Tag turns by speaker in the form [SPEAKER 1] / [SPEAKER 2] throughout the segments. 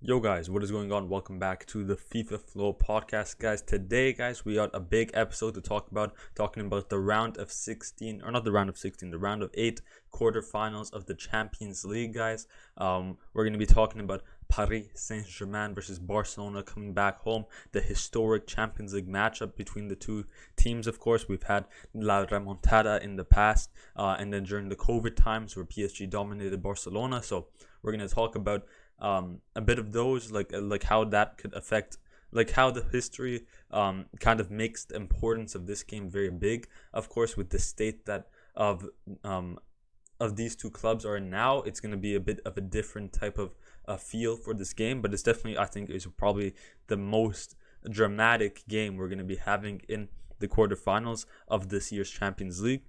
[SPEAKER 1] Yo guys, what is going on? Welcome back to the FIFA Flow podcast, guys. Today, guys, we got a big episode to talking about the round of 16, or not the round of 16, the round of 8 quarterfinals of the Champions League, guys. We're going to be talking about Paris Saint-Germain versus Barcelona coming back home, the historic Champions League matchup between the two teams. Of course, we've had La Remontada in the past, and then during the COVID times where PSG dominated Barcelona. So we're going to talk about a bit of those, like how that could affect, like how the history kind of makes the importance of this game very big. Of course, with the state that um of these two clubs are in now, it's going to be a bit of a different type of feel for this game, but it's definitely, I think, is probably the most dramatic game we're going to be having in the quarterfinals of this year's Champions League.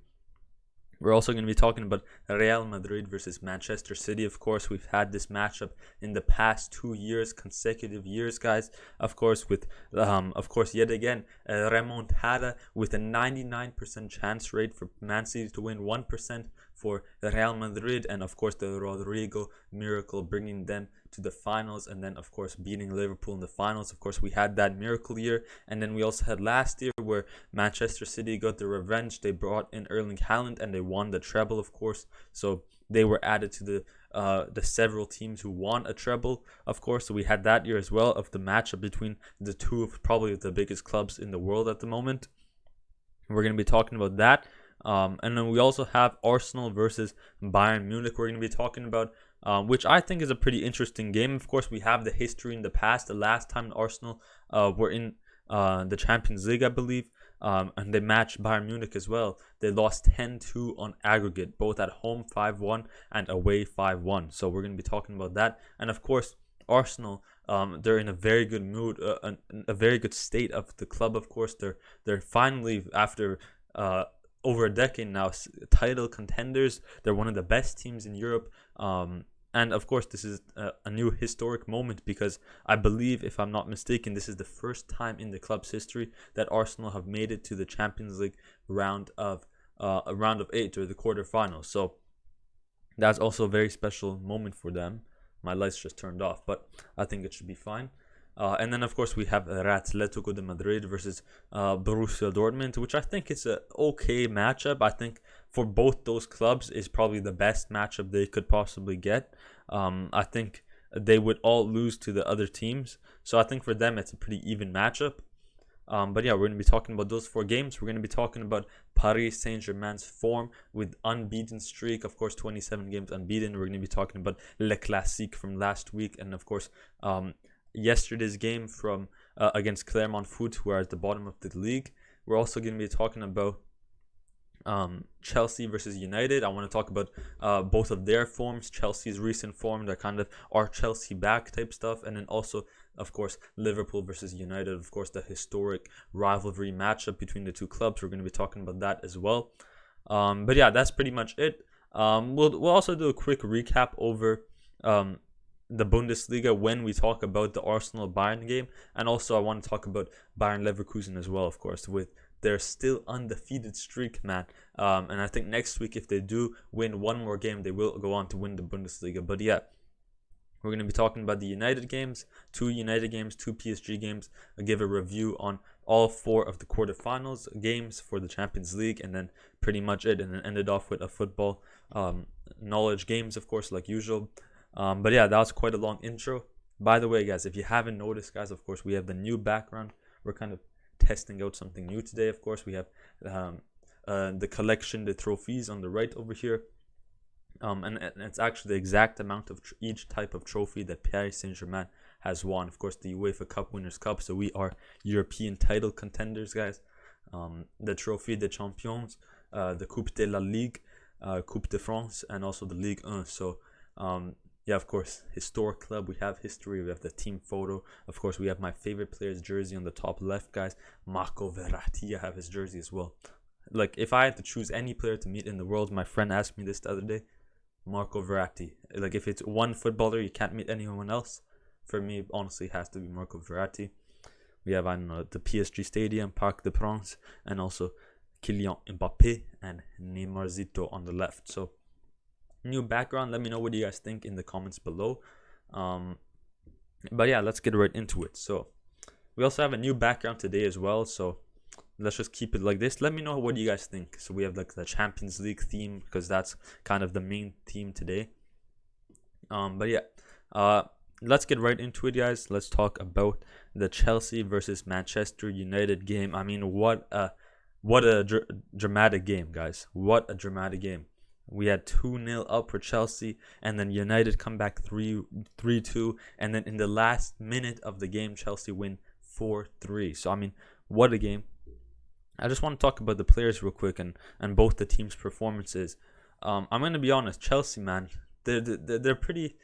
[SPEAKER 1] We're also going to be talking about Real Madrid versus Manchester City. Of course, we've had this matchup in the past 2 years, consecutive years, guys. Of course, yet again, remontada with a 99% chance rate for Man City to win, 1% for Real Madrid, and of course the Rodrigo miracle bringing them to the finals, and then of course beating Liverpool in the finals. Of course, we had that miracle year, and then we also had last year where Manchester City got the revenge. They brought in Erling Haaland and they won the treble, of course. So they were added to the several teams who won a treble, of course. So we had that year as well of the matchup between the two of probably the biggest clubs in the world at the moment. We're going to be talking about that. And then we also have Arsenal versus Bayern Munich we're going to be talking about, which I think is a pretty interesting game. Of course, we have the history in the past. The last time Arsenal were in the Champions League, I believe, and they matched Bayern Munich as well. They lost 10-2 on aggregate, both at home 5-1 and away 5-1. So we're going to be talking about that. And of course, Arsenal, they're in a very good mood, a very good state of the club. Of course, they're finally, after over a decade now, title contenders. They're one of the best teams in Europe. And of course, this is a new historic moment because I believe, if I'm not mistaken, this is the first time in the club's history that Arsenal have made it to the Champions League round of 8, or the quarterfinals. So that's also a very special moment for them. My lights just turned off, but I think it should be fine. And then, of course, we have Atletico de Madrid versus Borussia Dortmund, which I think is an okay matchup. I think for both those clubs is probably the best matchup they could possibly get. I think they would all lose to the other teams. So I think for them, it's a pretty even matchup. But yeah, we're going to be talking about those 4 games. We're going to be talking about Paris Saint-Germain's form with unbeaten streak. Of course, 27 games unbeaten. We're going to be talking about Le Classique from last week. And of course, yesterday's game from against Clermont Foot, who are at the bottom of the league. We're also going to be talking about Chelsea versus United. I want to talk about both of their forms. Chelsea's recent form, they're kind of our Chelsea back type stuff, and then also, of course, Liverpool versus United. Of course, the historic rivalry matchup between the two clubs. We're going to be talking about that as well. But yeah, that's pretty much it. We'll also do a quick recap over the Bundesliga when we talk about the Arsenal Bayern game, and also I want to talk about Bayern Leverkusen as well, of course, with their still undefeated streak, man. And I think next week, if they do win one more game, they will go on to win the Bundesliga. But yeah, we're going to be talking about the United games, 2 United games, 2 PSG games. I'll give a review on all 4 of the quarterfinals games for the Champions League, and then pretty much it, and then ended off with a football knowledge games, of course, like usual. But yeah, that was quite a long intro. By the way, guys, if you haven't noticed, guys, of course, we have the new background. We're kind of testing out something new today. Of course, we have the collection, the trophies on the right over here. And it's actually the exact amount of each type of trophy that Paris Saint-Germain has won. Of course, the UEFA Cup Winners' Cup. So we are European title contenders, guys. The Trophy des Champions, the Coupe de la Ligue, Coupe de France, and also the Ligue 1. So yeah, of course, historic club. We have history. We have the team photo. Of course, we have my favorite player's jersey on the top left, guys. Marco Verratti. I have his jersey as well. Like, if I had to choose any player to meet in the world, my friend asked me this the other day, Marco Verratti. Like, if it's one footballer, you can't meet anyone else. For me, honestly, it has to be Marco Verratti. We have, I don't know, the PSG Stadium, Parc des Princes, and also Kylian Mbappé and Neymarzito on the left. So, new background. Let me know what you guys think in the comments below. But yeah, let's get right into it. So we also have a new background today as well. So let's just keep it like this. Let me know what you guys think. So we have like the Champions League theme because that's kind of the main theme today. But yeah, let's get right into it, guys. Let's talk about the Chelsea versus Manchester United game. I mean, what a dramatic game, guys. What a dramatic game. We had 2-0 up for Chelsea, and then United come back 3-2, and then in the last minute of the game, Chelsea win 4-3. So I mean, what a game. I just want to talk about the players real quick and both the teams' performances. I'm gonna be honest, Chelsea, man, they're pretty.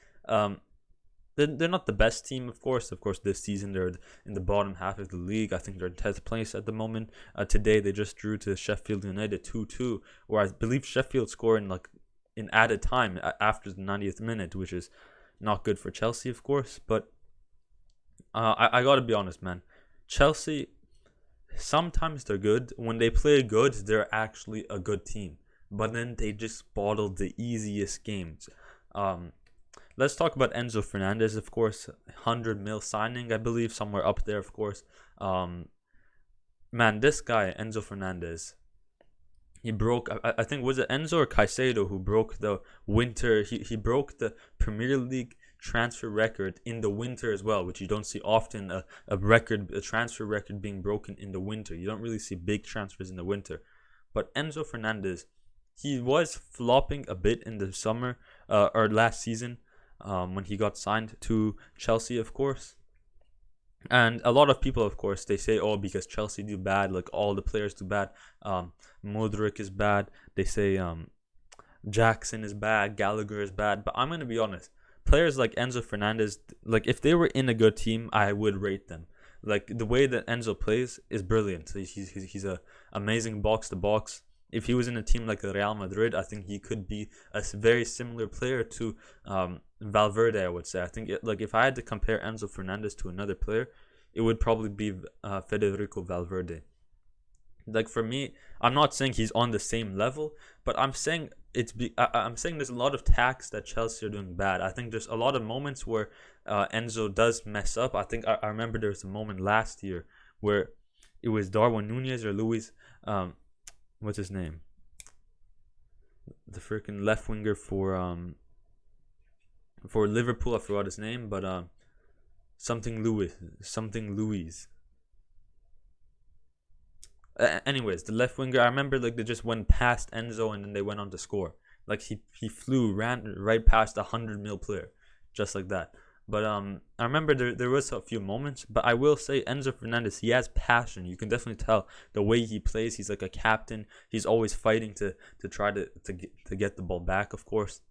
[SPEAKER 1] They're not the best team, of course. Of course, this season they're in the bottom half of the league. I think they're in 10th place at the moment. Today they just drew to Sheffield United 2-2, where I believe Sheffield scored in added time after the 90th minute, which is not good for Chelsea, of course. But I gotta be honest, man. Chelsea, sometimes they're good. When they play good, they're actually a good team. But then they just bottled the easiest games. Let's talk about Enzo Fernandez, of course. 100 mil signing, I believe, somewhere up there, of course. Man, this guy, Enzo Fernandez, he broke, I think, was it Enzo or Caicedo who broke the winter? He broke the Premier League transfer record in the winter as well, which you don't see often, a transfer record being broken in the winter. You don't really see big transfers in the winter. But Enzo Fernandez, he was flopping a bit in the summer or last season when he got signed to Chelsea, of course. And a lot of people, of course, they say, oh, because Chelsea do bad, like all the players do bad. Modric is bad. They say Jackson is bad, Gallagher is bad. But I'm going to be honest. Players like Enzo Fernandez, like if they were in a good team, I would rate them. Like the way that Enzo plays is brilliant. He's a amazing box to box. If he was in a team like Real Madrid, I think he could be a very similar player to Valverde, I would say. I think like if I had to compare Enzo Fernandez to another player, it would probably be Federico Valverde. Like for me, I'm not saying he's on the same level, but I'm saying I'm saying there's a lot of tacks that Chelsea are doing bad. I think there's a lot of moments where Enzo does mess up. I think I remember there was a moment last year where it was Darwin Nunez or Luis, what's his name? The freaking left winger for Liverpool. I forgot his name, but something Louis. Anyways, the left winger, I remember like they just went past Enzo and then they went on to score. Like he ran right past a 100 mil player, just like that. But I remember there was a few moments, but I will say Enzo Fernandez, he has passion. You can definitely tell the way he plays. He's like a captain. He's always fighting to try to get the ball back, of course.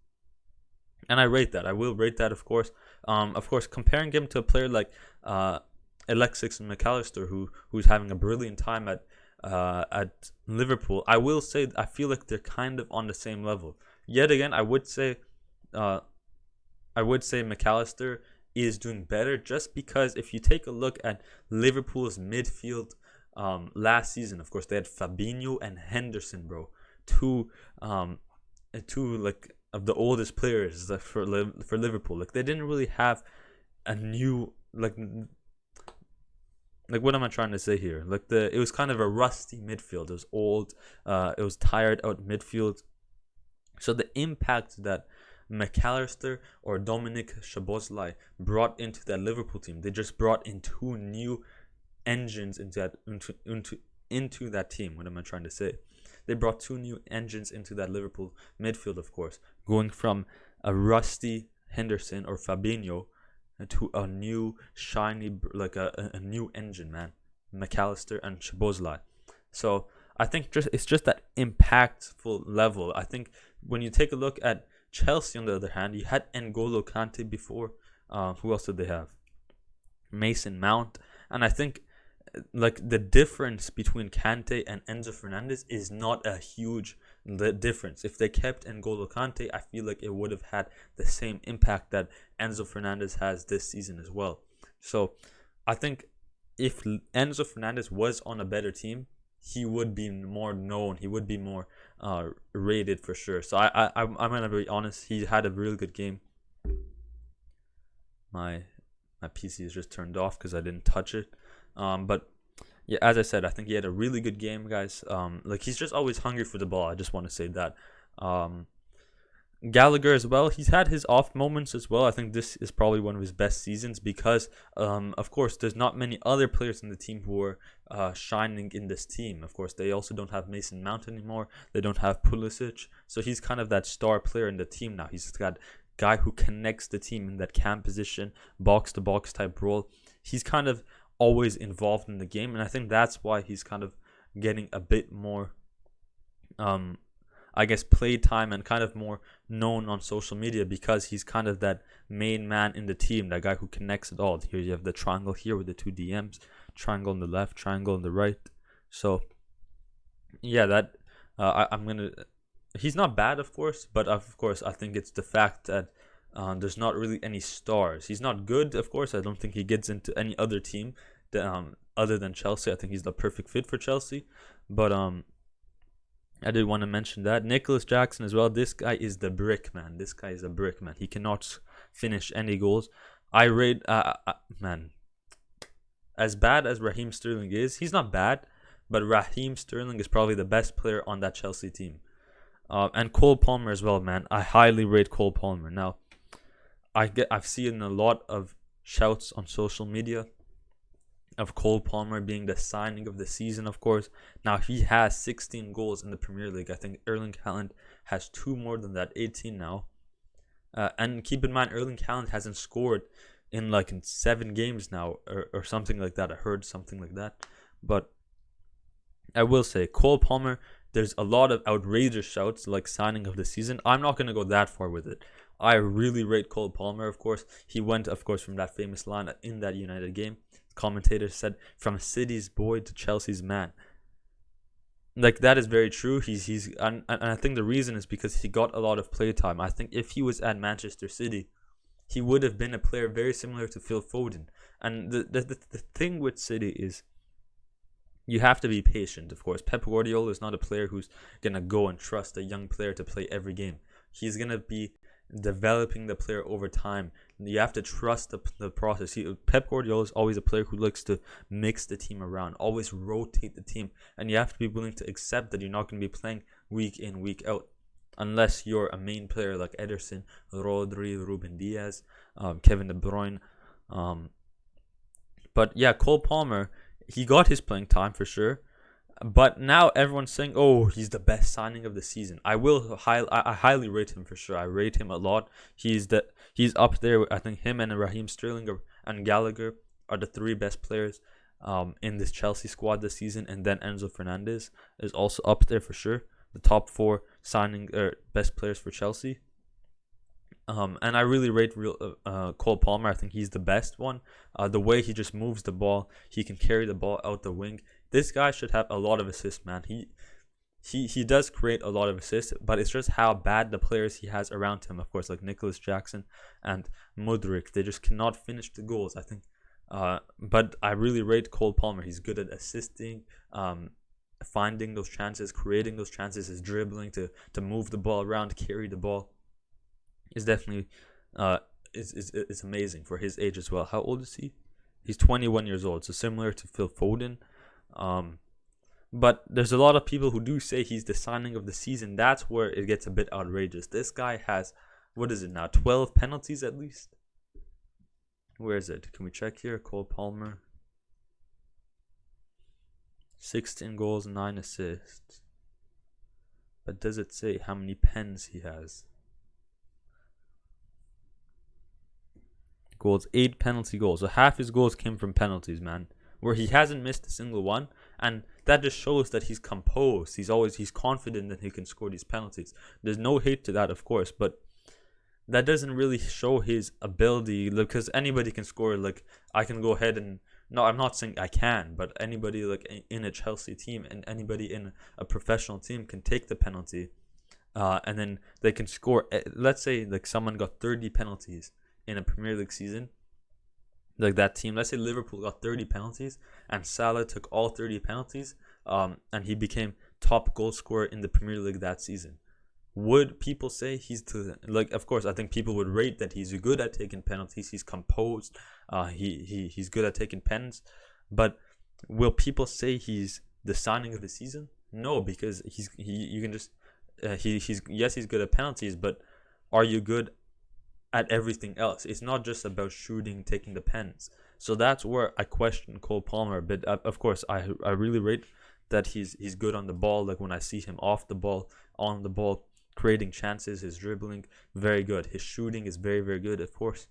[SPEAKER 1] And I rate that. I will rate that, of course. Of course, comparing him to a player like Alexis McAllister, who's having a brilliant time at Liverpool, I will say I feel like they're kind of on the same level. Yet again, I would say McAllister is doing better just because if you take a look at Liverpool's midfield last season, of course they had Fabinho and Henderson, bro, two like of the oldest players for Liverpool. Like they didn't really have a new like what am I trying to say here? Like it was kind of a rusty midfield. It was old. It was tired out midfield. So the impact that McAllister or Dominic Szoboszlai brought into that Liverpool team, they just brought in two new engines into that team. What am I trying to say? They brought two new engines into that Liverpool midfield, of course, going from a rusty Henderson or Fabinho to a new shiny, like a new engine, man, McAllister and Szoboszlai. So I think it's just that impactful level. I think when you take a look at Chelsea, on the other hand, you had N'Golo Kante before. Who else did they have? Mason Mount. And I think like the difference between Kante and Enzo Fernandez is not a huge difference. If they kept N'Golo Kante, I feel like it would have had the same impact that Enzo Fernandez has this season as well. So I think if Enzo Fernandez was on a better team, he would be more known. He would be more rated for sure. So I'm gonna be honest. He had a really good game. My My PC is just turned off because I didn't touch it. But yeah, as I said, I think he had a really good game, guys. Like he's just always hungry for the ball. I just want to say that. Gallagher as well. He's had his off moments as well. I think this is probably one of his best seasons because, of course, there's not many other players in the team who are shining in this team. Of course, they also don't have Mason Mount anymore. They don't have Pulisic. So he's kind of that star player in the team now. He's got guy who connects the team in that cam position, box-to-box type role. He's kind of always involved in the game, and I think that's why he's kind of getting a bit more I guess play time and kind of more known on social media because he's kind of that main man in the team, that guy who connects it all. Here you have the triangle here with the two DMs, triangle on the left, triangle on the right. So yeah, that I'm gonna. He's not bad, of course, but of course I think it's the fact that there's not really any stars. He's not good, of course. I don't think he gets into any other team other than Chelsea. I think he's the perfect fit for Chelsea, but I did want to mention that. Nicholas Jackson as well. This guy is the brick, man. This guy is a brick, man. He cannot finish any goals. I rate, man, as bad as Raheem Sterling is, he's not bad, but Raheem Sterling is probably the best player on that Chelsea team. And Cole Palmer as well, man. I highly rate Cole Palmer. Now, I've seen a lot of shouts on social media of Cole Palmer being the signing of the season, of course. Now, he has 16 goals in the Premier League. I think Erling Haaland has 2 more than that, 18 now. And keep in mind, Erling Haaland hasn't scored in 7 games now or something like that. I heard something like that. But I will say, Cole Palmer, there's a lot of outrageous shouts like signing of the season. I'm not going to go that far with it. I really rate Cole Palmer, of course. He went, of course, from that famous line in that United game. Commentator said, "From City's boy to Chelsea's man." That is very true. And I think the reason is because he got a lot of play time. I think if he was at Manchester City, he would have been a player very similar to Phil Foden. And the thing with City is you have to be patient, of course. Pep Guardiola is not a player who's going to go and trust a young player to play every game. He's going to be developing the player over time. You have to trust the process. Pep Guardiola is always a player who likes to mix the team around, always rotate the team, and you have to be willing to accept that you're not going to be playing week in, week out, unless you're a main player like Ederson, Rodri, Ruben Diaz, Kevin De Bruyne. But yeah, Cole Palmer, he got his playing time for sure. But now everyone's saying, "Oh, he's the best signing of the season." I highly rate him for sure. I rate him a lot. He's up there. I think him and Raheem Sterling and Gallagher are the 3 best players in this Chelsea squad this season. And then Enzo Fernandez is also up there for sure. The top 4 best players for Chelsea. And I really rate Cole Palmer. I think he's the best one. The way he just moves the ball, he can carry the ball out the wing. This guy should have a lot of assists, man. He does create a lot of assists, but it's just how bad the players he has around him, of course, like Nicholas Jackson and Mudryk. They just cannot finish the goals, I think. But I really rate Cole Palmer. He's good at assisting, finding those chances, creating those chances, his dribbling to move the ball around, carry the ball. Is definitely is amazing for his age as well. How old is he? He's 21 years old, so similar to Phil Foden. But there's a lot of people who do say he's the signing of the season. That's where it gets a bit outrageous. This guy has, what is it now, 12 penalties at least? Where is it? Can we check here? Cole Palmer. 16 goals, 9 assists. But does it say how many pens he has? Goals, 8 penalty goals. So half his goals came from penalties, man. Where he hasn't missed a single one, and that just shows that he's composed. He's confident that he can score these penalties. There's no hate to that, of course, but that doesn't really show his ability, because anybody can score. I can go ahead and I'm not saying I can, but anybody in a Chelsea team and anybody in a professional team can take the penalty, and then they can score. Let's say someone got 30 penalties in a Premier League season. That team, let's say Liverpool got 30 penalties and Salah took all 30 penalties, and he became top goal scorer in the Premier League that season. would people say he's of course, I think people would rate that he's good at taking penalties, he's composed, he's good at taking pens, but will people say he's the signing of the season? No, because you can just he's good at penalties, but are you good at everything else? It's not just about shooting, taking the pens. So that's where I question Cole Palmer a bit. Of course, I really rate that he's good on the ball. Like when I see him off the ball, on the ball, creating chances, his dribbling, very good. His shooting is very, very good, of course.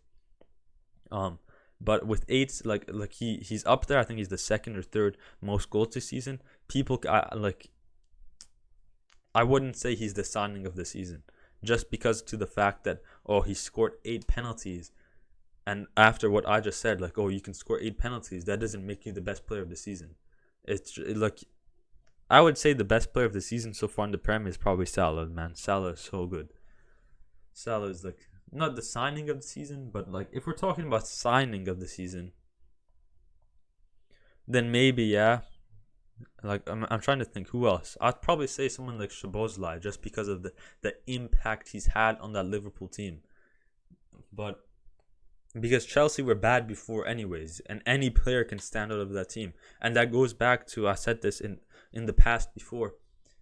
[SPEAKER 1] But with 8, like he's up there. I think he's the second or third most goals this season. I wouldn't say he's the signing of the season, just because to the fact that he scored 8 penalties, and after what I just said, like you can score 8 penalties, that doesn't make you the best player of the season. I would say the best player of the season so far in the Prem is probably Salah, man. Salah is so good. Salah is like not the signing of the season, but like if we're talking about signing of the season, then maybe yeah. Like I'm trying to think who else. I'd probably say someone like Szoboszlai, just because of the impact he's had on that Liverpool team. But because Chelsea were bad before anyways, and any player can stand out of that team. And that goes back to, I said this in the past before,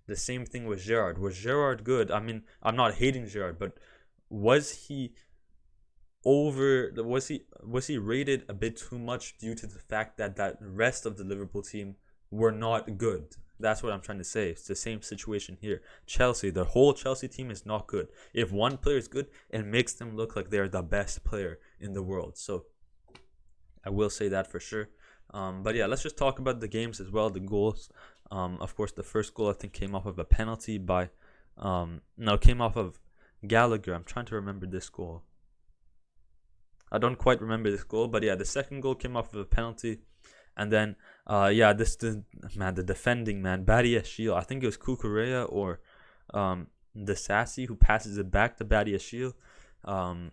[SPEAKER 1] the same thing with Gerrard. Was Gerrard good? I mean, I'm not hating Gerrard, but was he rated a bit too much due to the fact that rest of the Liverpool team were not good? That's what I'm trying to say. It's the same situation here. Chelsea, the whole Chelsea team is not good. If one player is good, it makes them look like they're the best player in the world. So I will say that for sure. But yeah, let's just talk about the games as well, the goals. Of course, the first goal I think came off of a penalty by, came off of Gallagher. I'm trying to remember this goal. I don't quite remember this goal, but yeah, the second goal came off of a penalty. And then, the defending man, Badiashile. I think it was Cucurella or the Sassy who passes it back to Badiashile. I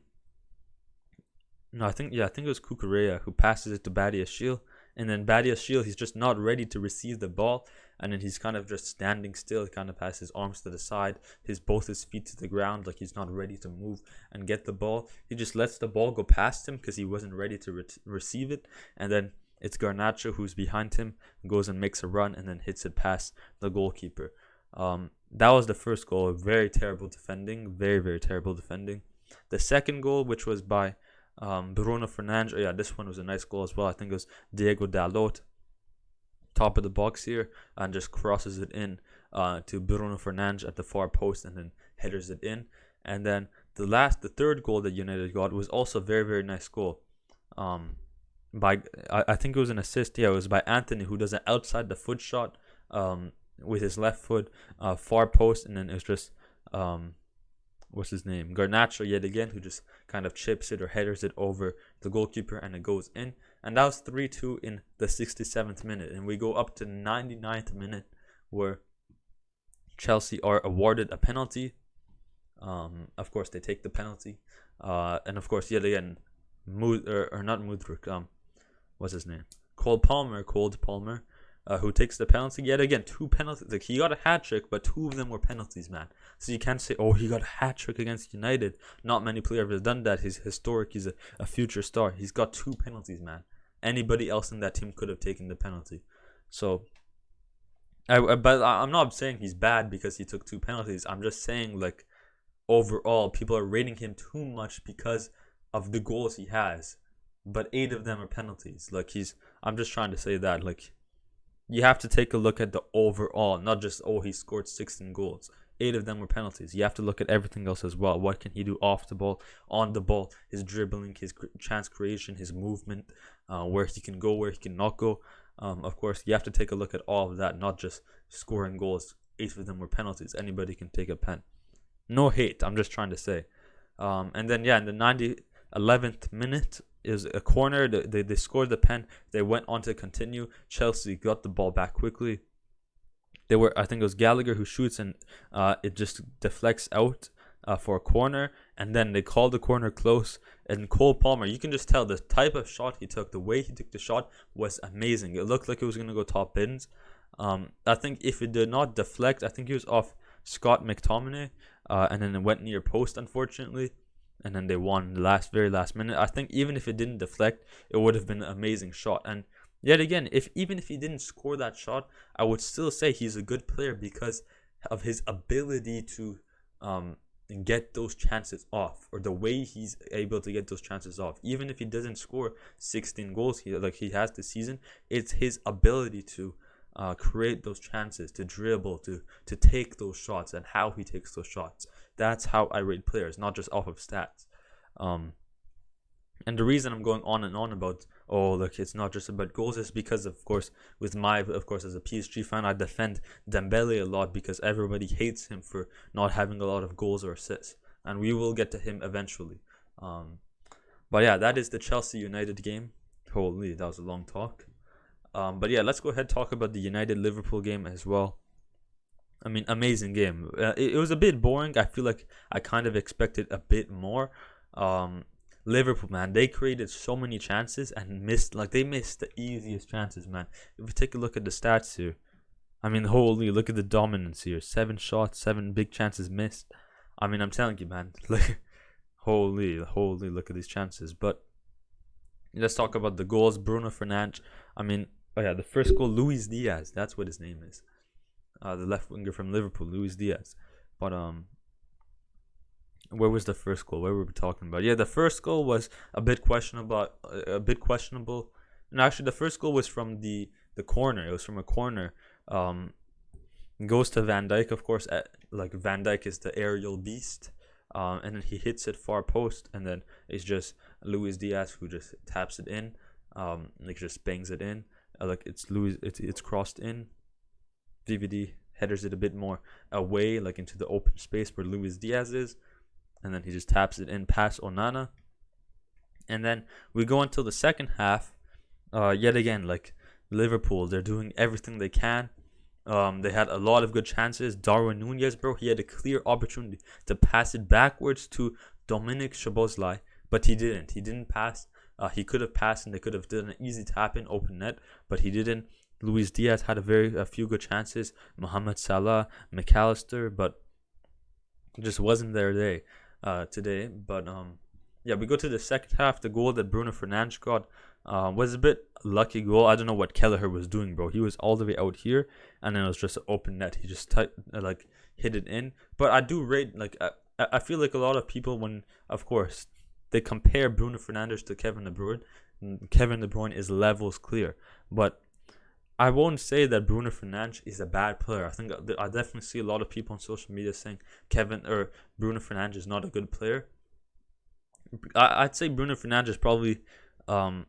[SPEAKER 1] think it was Cucurella who passes it to Badiashile. And then Badiashile, he's just not ready to receive the ball. And then he's kind of just standing still. He kind of has his arms to the side, both his feet to the ground, like he's not ready to move and get the ball. He just lets the ball go past him because he wasn't ready to receive it. And then it's Garnacho who's behind him, goes and makes a run and then hits it past the goalkeeper. That was the first goal. Very terrible defending. Very, very terrible defending. The second goal, which was by Bruno Fernandes. This one was a nice goal as well. I think it was Diego Dalot, top of the box here, and just crosses it in to Bruno Fernandes at the far post and then headers it in. And then the third goal that United got was also a very, very nice goal. I think it was an assist. Yeah, it was by Anthony, who does an outside the foot shot with his left foot, far post, and then it was just what's his name, Garnacho yet again, who just kind of chips it or headers it over the goalkeeper and it goes in. And that was 3-2 in the 67th minute, and we go up to 99th minute where Chelsea are awarded a penalty. Of course, they take the penalty, and of course, yet again, not Mudryk. What's his name? Cole Palmer, who takes the penalty. Yet again, 2 penalties. Like, he got a hat trick, but 2 of them were penalties, man. So you can't say, he got a hat trick against United. Not many players have done that. He's historic. He's a future star. He's got 2 penalties, man. Anybody else in that team could have taken the penalty. So, but I'm not saying he's bad because he took 2 penalties. I'm just saying, like, overall, people are rating him too much because of the goals he has. But 8 of them are penalties. Like, I'm just trying to say that, like, you have to take a look at the overall, not just, he scored 16 goals. 8 of them were penalties. You have to look at everything else as well. What can he do off the ball, on the ball, his dribbling, his chance creation, his movement, where he can go, where he cannot go. Of course, you have to take a look at all of that, not just scoring goals. 8 of them were penalties. Anybody can take a pen. No hate, I'm just trying to say. And then, in the 11th minute, is a corner. They scored the pen. They went on to continue. Chelsea got the ball back quickly. I think it was Gallagher who shoots, and it just deflects out for a corner. And then they called the corner close. And Cole Palmer, you can just tell the type of shot he took, the way he took the shot was amazing. It looked like it was going to go top bins. I think if it did not deflect, I think he was off Scott McTominay, and then it went near post, unfortunately. And then they won the very last minute. I think even if it didn't deflect, it would have been an amazing shot. And yet again, even if he didn't score that shot, I would still say he's a good player because of his ability to get those chances off, or the way he's able to get those chances off. Even if he doesn't score 16 goals he has this season, it's his ability to create those chances, to dribble, to take those shots, and how he takes those shots. That's how I rate players, not just off of stats. And the reason I'm going on and on about, it's not just about goals, is because, of course, as a PSG fan, I defend Dembele a lot because everybody hates him for not having a lot of goals or assists. And we will get to him eventually. But yeah, that is the Chelsea United game. Holy, that was a long talk. But yeah, let's go ahead and talk about the United Liverpool game as well. I mean, amazing game. It was a bit boring. I feel like I kind of expected a bit more. Liverpool, man, they created so many chances and missed the easiest chances, man. If you take a look at the stats here, I mean, holy, look at the dominance here. 7 shots, 7 big chances missed. I mean, I'm telling you, man, like, holy, look at these chances. But let's talk about the goals. Bruno Fernandes. I mean, the first goal, Luis Diaz. That's what his name is. The left winger from Liverpool, Luis Diaz. But where was the first goal? Where were we talking about? Yeah, the first goal was a bit questionable. And actually, the first goal was from the corner. It was from a corner. Goes to Van Dijk, of course. Van Dijk is the aerial beast. And then he hits it far post, and then it's just Luis Diaz who just taps it in. Just bangs it in. It's crossed in. DVD headers it a bit more away, into the open space where Luis Diaz is, and then he just taps it in past Onana. And then we go until the second half. Yet again, Liverpool, they're doing everything they can. They had a lot of good chances. Darwin Núñez, bro, he had a clear opportunity to pass it backwards to Dominic Szoboszlai, but he didn't. He didn't pass. He could have passed, and they could have done an easy tap in, open net, but he didn't. Luis Diaz had a few good chances. Mohamed Salah, McAllister, but just wasn't there today. But we go to the second half. The goal that Bruno Fernandes got was a bit lucky goal. I don't know what Kelleher was doing, bro. He was all the way out here, and then it was just an open net. He just hit it in. But I do rate, I feel like a lot of people, when, of course, they compare Bruno Fernandes to Kevin De Bruyne. Kevin De Bruyne is levels clear, but I won't say that Bruno Fernandes is a bad player. I think I definitely see a lot of people on social media saying Bruno Fernandes is not a good player. I'd say Bruno Fernandes is probably one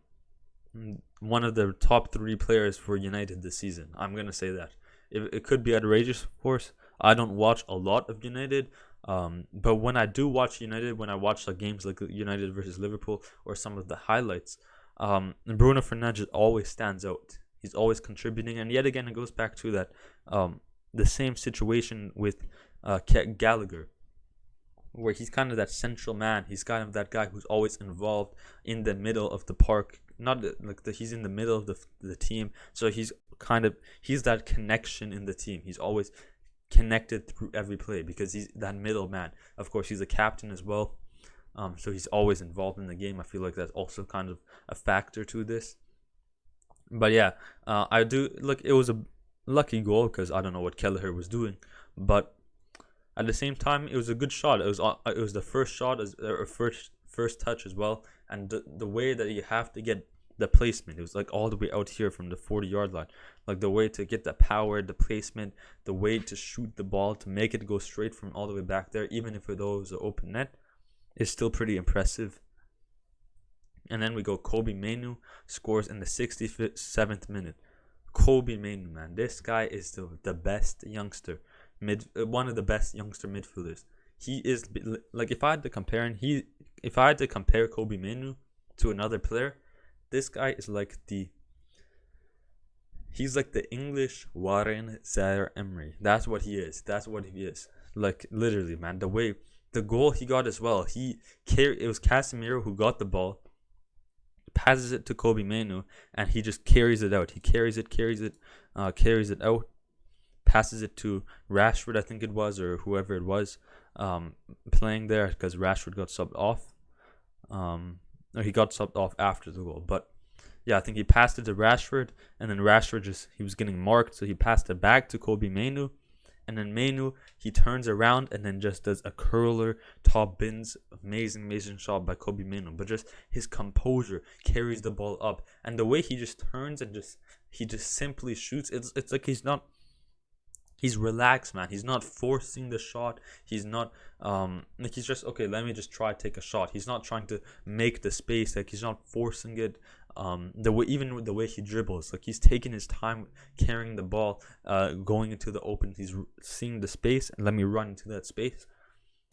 [SPEAKER 1] of the top 3 players for United this season. I'm gonna say that. It could be outrageous, of course. I don't watch a lot of United, but when I do watch United, when I watch games like United versus Liverpool or some of the highlights, Bruno Fernandes always stands out. He's always contributing, and yet again, it goes back to that the same situation with Gallagher, where he's kind of that central man. He's kind of that guy who's always involved in the middle of the park. He's in the middle of the team, so he's that connection in the team. He's always connected through every play because he's that middle man. Of course, he's a captain as well, so he's always involved in the game. I feel like that's also kind of a factor to this. But yeah, I do look. It was a lucky goal because I don't know what Kelleher was doing, but at the same time, it was a good shot. It was the first shot or first touch as well, and the way that you have to get the placement, it was all the way out here from the 40-yard line. The way to get the power, the placement, the way to shoot the ball to make it go straight from all the way back there, even if it was an open net, is still pretty impressive. And then we go Kobbie Mainoo scores in the 67th minute. Kobbie Mainoo, man, this guy is the best youngster, one of the best youngster midfielders. He is if I had to compare Kobbie Mainoo to another player, this guy is he's like the English Warren Zaire-Emery. That's what he is. Literally, man, the goal he got as well. It was Casemiro who got the ball, passes it to Kobbie Mainoo, and he just carries it out. He carries it out, passes it to Rashford, I think it was, or whoever it was playing there, because Rashford got subbed off. Or he got subbed off after the goal. But yeah, I think he passed it to Rashford, and then Rashford he was getting marked, so he passed it back to Kobbie Mainoo. And then Mainoo, he turns around and then just does a curler, top bins. Amazing shot by Kobbie Mainoo. But just his composure, carries the ball up. And the way he just turns and he just simply shoots. It's like he's relaxed, man. He's not forcing the shot. He's not like he's just, okay, let me just try to take a shot. He's not trying to make the space. Like, he's not forcing it. Even with the way he dribbles, like, he's taking his time carrying the ball, going into the open. He's seeing the space and let me run into that space.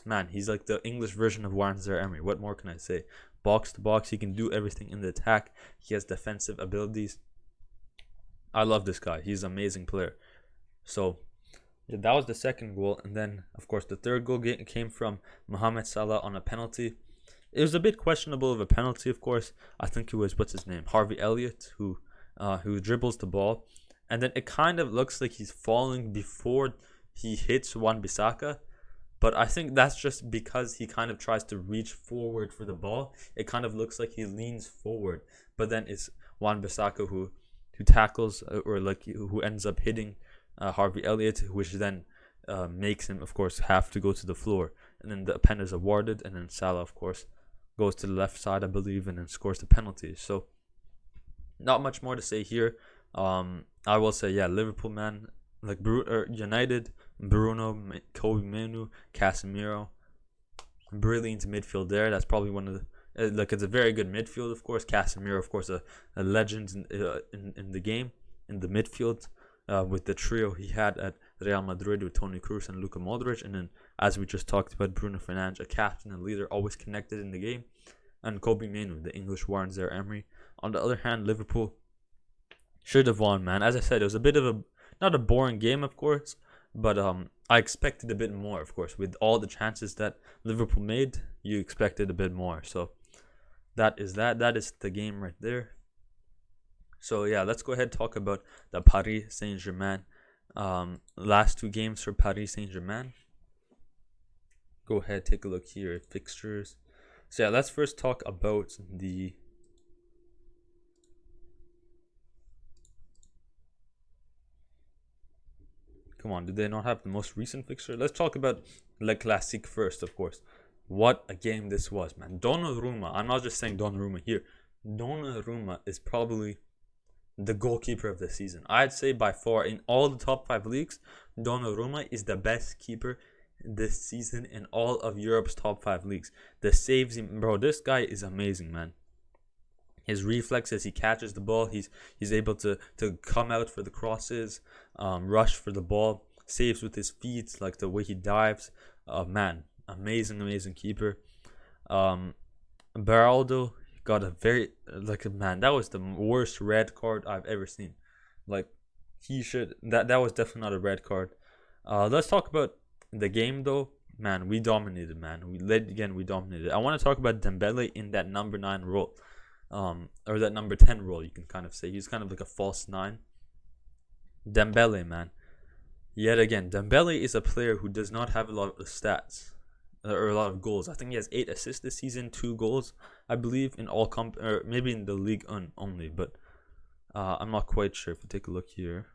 [SPEAKER 1] Man, he's like the English version of Warren Zaire-Emery. What more can I say? Box to box, he can do everything in the attack. He has defensive abilities. I love this guy. He's an amazing player. So yeah, that was the second goal, and then of course the third goal came from Mohamed Salah on a penalty. It was a bit questionable of a penalty, of course. I think it was, what's his name, Harvey Elliott, who dribbles the ball, and then it kind of looks like he's falling before he hits Wan-Bissaka. But I think that's just because he kind of tries to reach forward for the ball. It kind of looks like he leans forward, but then it's Wan-Bissaka who tackles, or like who ends up hitting Harvey Elliott, which then makes him, of course, have to go to the floor. And then the pen is awarded, and then Salah, of course, goes to the left side, I believe, and then scores the penalty. So not much more to say here. I will say, yeah, Liverpool, man, like United, Bruno, Kobbie Mainoo, Casemiro, brilliant midfield there. That's probably one of the it's a very good midfield, of course. Casemiro, of course, a legend in the game, in the midfield, with the trio he had at Real Madrid with Toni Kroos and Luka Modric. And then, as we just talked about, Bruno Fernandes, a captain and leader, always connected in the game. And Kobbie Mainoo, the English Warren Zaire-Emery. On the other hand, Liverpool should have won, man. As I said, it was a bit of not a boring game, of course, but I expected a bit more, of course. With all the chances that Liverpool made, you expected a bit more. So that is the game right there. So yeah, let's go ahead and talk about the Paris Saint-Germain last two games for Paris Saint-Germain. Go ahead, take a look here at fixtures. So yeah, let's first talk about the come on, did they not have the most recent fixture? Let's talk about Le Classique first, of course. What a game this was, man. Donnarumma, I'm not just saying Donnarumma here. Donnarumma is probably the goalkeeper of the season. I'd say by far, in all the top 5 leagues, Donnarumma is the best keeper this season in all of Europe's top 5 leagues. The saves, bro, this guy is amazing, man. His reflexes, he catches the ball, he's able to come out for the crosses, rush for the ball, saves with his feet, like the way he dives. Man, amazing keeper. Beraldo got a very, man, that was the worst red card I've ever seen. Like, that was definitely not a red card. Let's talk about the game though. Man, we dominated, man. We dominated. I want to talk about Dembele in that number 9 role. Or that number 10 role, you can kind of say. He's kind of like a false 9. Dembele, man. Yet again, Dembele is a player who does not have a lot of stats or a lot of goals. I think he has 8 assists this season, 2 goals, I believe, in all or maybe in the league only, but I'm not quite sure. If we take a look here,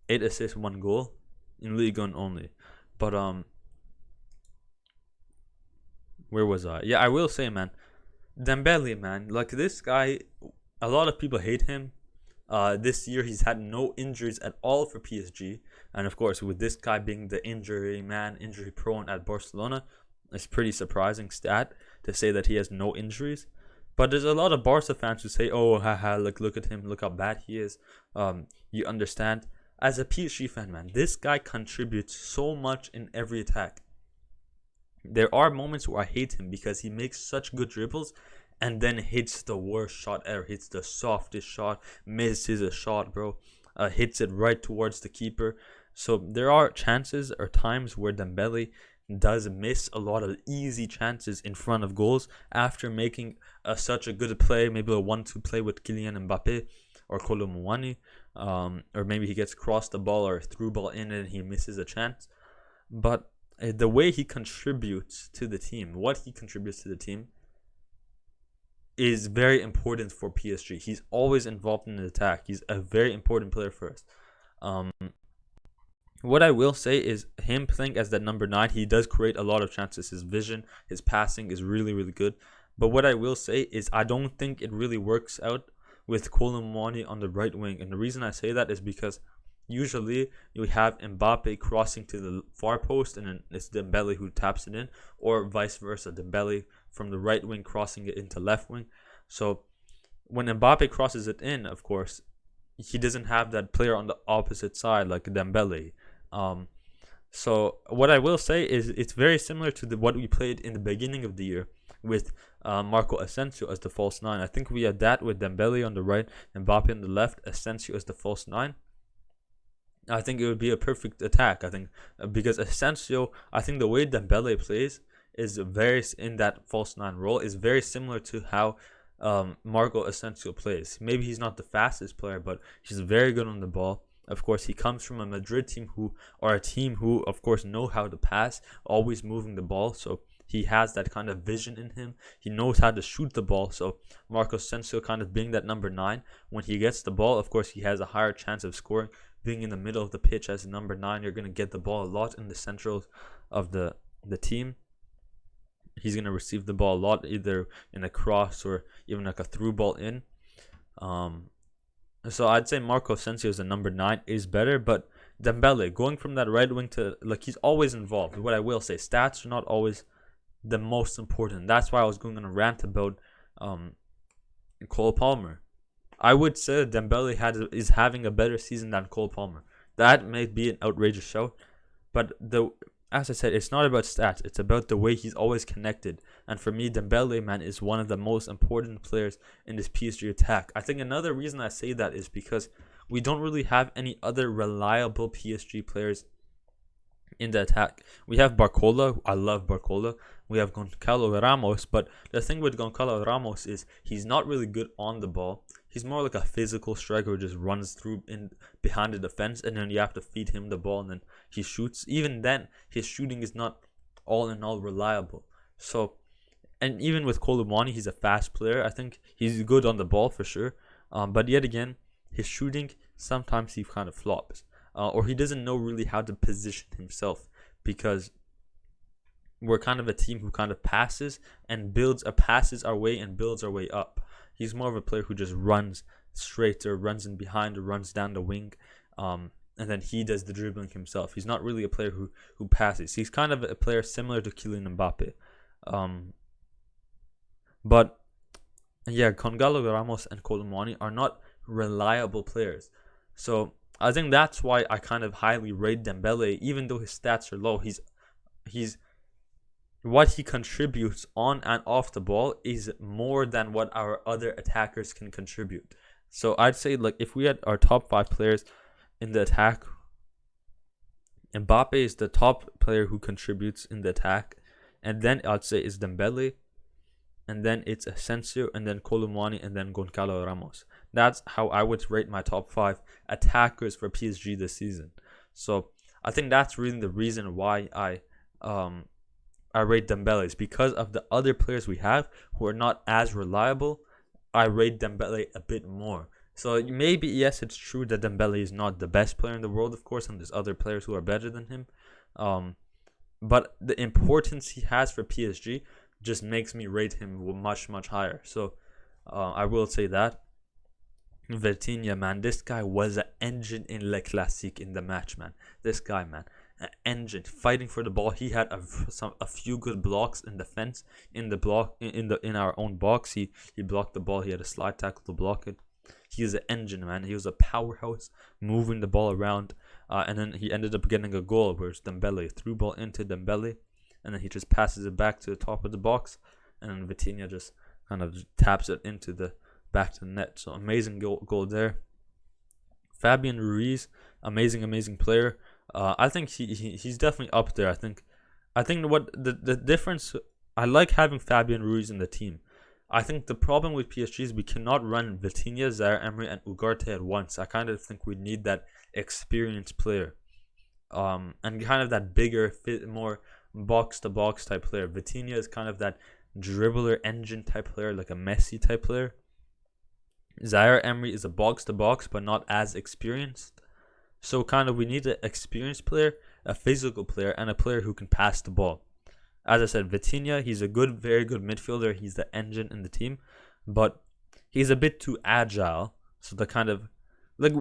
[SPEAKER 1] 8 assists, 1 goal in Ligue 1 only. But where was I? Yeah, I will say, man, Dembele, man, like this guy, a lot of people hate him. This year he's had no injuries at all for PSG, and of course with this guy being the injury prone at Barcelona, it's pretty surprising stat to say that he has no injuries. But there's a lot of Barca fans who say, oh, haha, look at him, look how bad he is. You understand? As a PSG fan, man, this guy contributes so much in every attack. There are moments where I hate him because he makes such good dribbles and then hits the worst shot ever, hits the softest shot, misses a shot, bro, hits it right towards the keeper. So there are chances or times where Dembele does miss a lot of easy chances in front of goals after making such a good play, maybe a 1-2 play with Kylian Mbappe or Kolo Muani. or maybe he gets crossed the ball or through ball in and he misses a chance. But the way he contributes to the team, what he contributes to the team, is very important for PSG. He's always involved in the attack. He's a very important player for us. What I will say is him playing as that number 9, he does create a lot of chances. His vision, his passing is really, really good. But what I will say is I don't think it really works out with Koulibaly on the right wing. And the reason I say that is because usually you have Mbappe crossing to the far post and then it's Dembele who taps it in, or vice versa, Dembele from the right wing crossing it into left wing. So when Mbappe crosses it in, of course, he doesn't have that player on the opposite side like Dembele. So what I will say is it's very similar to what we played in the beginning of the year with Marco Asensio as the false 9. I think we had that with Dembele on the right, Mbappe on the left, Asensio as the false 9. I think it would be a perfect attack. I think because Asensio, I think the way Dembele plays is very in that false 9 role is very similar to how Marco Asensio plays. Maybe he's not the fastest player, but he's very good on the ball. Of course, he comes from a Madrid team who of course know how to pass, always moving the ball. So he has that kind of vision in him. He knows how to shoot the ball. So Marco Asensio kind of being that number 9, when he gets the ball, of course, he has a higher chance of scoring. Being in the middle of the pitch as a number 9, you're going to get the ball a lot in the centrals of the team. He's going to receive the ball a lot, either in a cross or even like a through ball in. So I'd say Marco Asensio as a number 9 is better, but Dembele, going from that right wing to, like, he's always involved. What I will say, stats are not always the most important. That's why I was going on a rant about Cole Palmer. I would say Dembele is having a better season than Cole Palmer. That may be an outrageous shout, but as I said, it's not about stats. It's about the way he's always connected. And for me, Dembele, man, is one of the most important players in this PSG attack. I think another reason I say that is because we don't really have any other reliable PSG players in the attack. We have Barcola. I love Barcola. We have Goncalo Ramos. But the thing with Goncalo Ramos is he's not really good on the ball. He's more like a physical striker who just runs through in behind the defense, and then you have to feed him the ball, and then he shoots. Even then, his shooting is not all in all reliable. So, and even with Koulibaly, he's a fast player. I think he's good on the ball for sure. But yet again, his shooting, sometimes he kind of flops. Or he doesn't know really how to position himself, because we're kind of a team who kind of passes our way and builds our way up. He's more of a player who just runs straight or runs in behind or runs down the wing, and then he does the dribbling himself. He's not really a player who passes. He's kind of a player similar to Kylian Mbappe. But yeah, Goncalo Ramos and Koulibaly are not reliable players. So I think that's why I kind of highly rate Dembele, even though his stats are low. He's what he contributes on and off the ball is more than what our other attackers can contribute. So I'd say, like, if we had our top 5 players in the attack, Mbappe is the top player who contributes in the attack, and then I'd say it's Dembele, and then it's Asensio, and then Koulibaly, and then Goncalo Ramos. That's how I would rate my top 5 attackers for PSG this season. So I think that's really the reason why I rate Dembele, is because of the other players we have who are not as reliable. I rate Dembele a bit more. So maybe, yes, it's true that Dembele is not the best player in the world, of course, and there's other players who are better than him. But the importance he has for PSG just makes me rate him much, much higher. So I will say that. Vitinha, man, this guy was an engine in Le Classique in the match, man. This guy, man, an engine fighting for the ball. He had a few good blocks in defense in our own box. He blocked the ball. He had a slide tackle to block it. He was an engine, man. He was a powerhouse, moving the ball around, and then he ended up getting a goal where it's Dembele threw ball into Dembele, and then he just passes it back to the top of the box, and then Vitinha just kind of taps it into the back to the net. So amazing goal there. Fabian Ruiz, amazing player. I think he's definitely up there. I think what the difference. I like having Fabian Ruiz in the team. I think the problem with PSG is we cannot run Vitinha, Zaire Emery, and Ugarte at once. I kind of think we need that experienced player, and kind of that bigger, more box-to-box type player. Vitinha is kind of that dribbler engine type player, like a Messi type player. Zaire Emery is a box-to-box, but not as experienced. So kind of we need an experienced player, a physical player, and a player who can pass the ball. As I said, Vitinha, he's a good, very good midfielder. He's the engine in the team, but he's a bit too agile. So the kind of like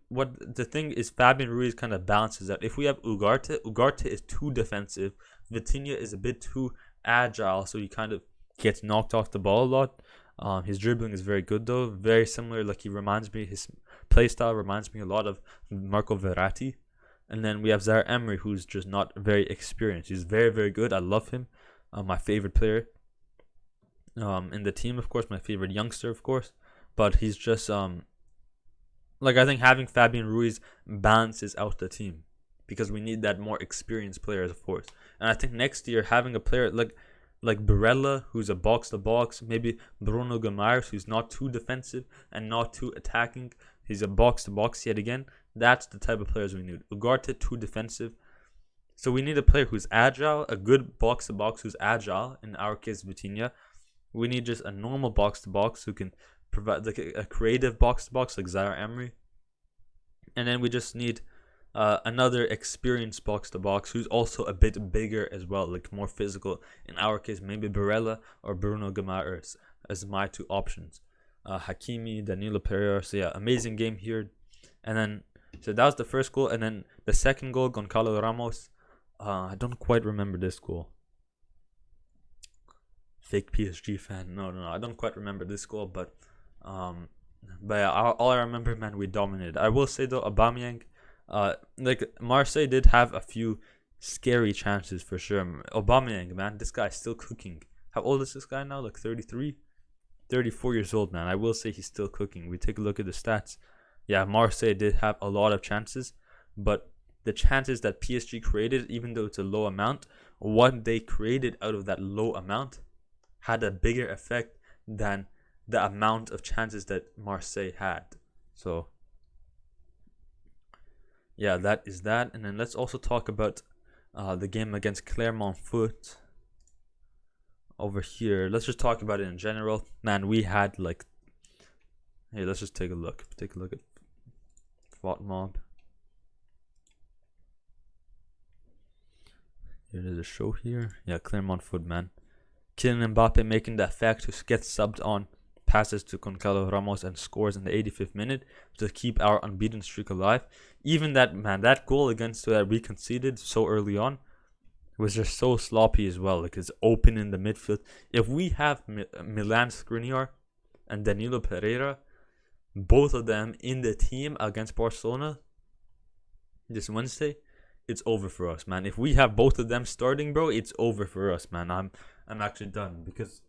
[SPEAKER 1] what the thing is, Fabian Ruiz kind of balances out. If we have Ugarte is too defensive. Vitinha is a bit too agile, so he kind of gets knocked off the ball a lot. His dribbling is very good though, very similar. Like his play style reminds me a lot of Marco Verratti. And then we have Zaire Emery, who's just not very experienced. He's very, very good. I love him. My favorite player in the team, of course. My favorite youngster, of course. But he's just I think having Fabian Ruiz balances out the team, because we need that more experienced player, of course. And I think next year having a player like Barella, who's a box-to-box, maybe Bruno Guimaraes, who's not too defensive and not too attacking. He's a box-to-box yet again. That's the type of players we need. Ugarte, too defensive. So we need a player who's agile, a good box-to-box who's agile. In our case, Vitinha. We need just a normal box-to-box who can provide like a creative box-to-box like Zaire Emery. And then we just need another experienced box-to-box who's also a bit bigger as well, like more physical. In our case, maybe Barella or Bruno Guimaraes as my two options. Hakimi, Danilo Pereira. So yeah, amazing game here. And then, so that was the first goal. And then the second goal, Goncalo Ramos. I don't quite remember this goal. Fake PSG fan. No. I don't quite remember this goal. But yeah, all I remember, man, we dominated. I will say, though, Aubameyang, Marseille did have a few scary chances for sure. Aubameyang, man, this guy's still cooking. How old is this guy now? Like 33? 34 years old, man. I will say he's still cooking. We take a look at the stats. Yeah, Marseille did have a lot of chances, but the chances that PSG created, even though it's a low amount, what they created out of that low amount had a bigger effect than the amount of chances that Marseille had. So, yeah, that is that. And then let's also talk about the game against Clermont Foot over here. Let's just talk about it in general. Man, we had hey, let's just take a look. Take a look at Fought Mob. Here it is, a show here. Yeah, Clermont Foot, man. Kylian Mbappe making the effect to get subbed on, passes to Goncalo Ramos and scores in the 85th minute to keep our unbeaten streak alive. Even that goal against that we conceded so early on was just so sloppy as well. Like, it's open in the midfield. If we have Milan Skriniar and Danilo Pereira, both of them in the team against Barcelona this Wednesday, it's over for us, man. If we have both of them starting, bro, it's over for us, man. I'm actually done, because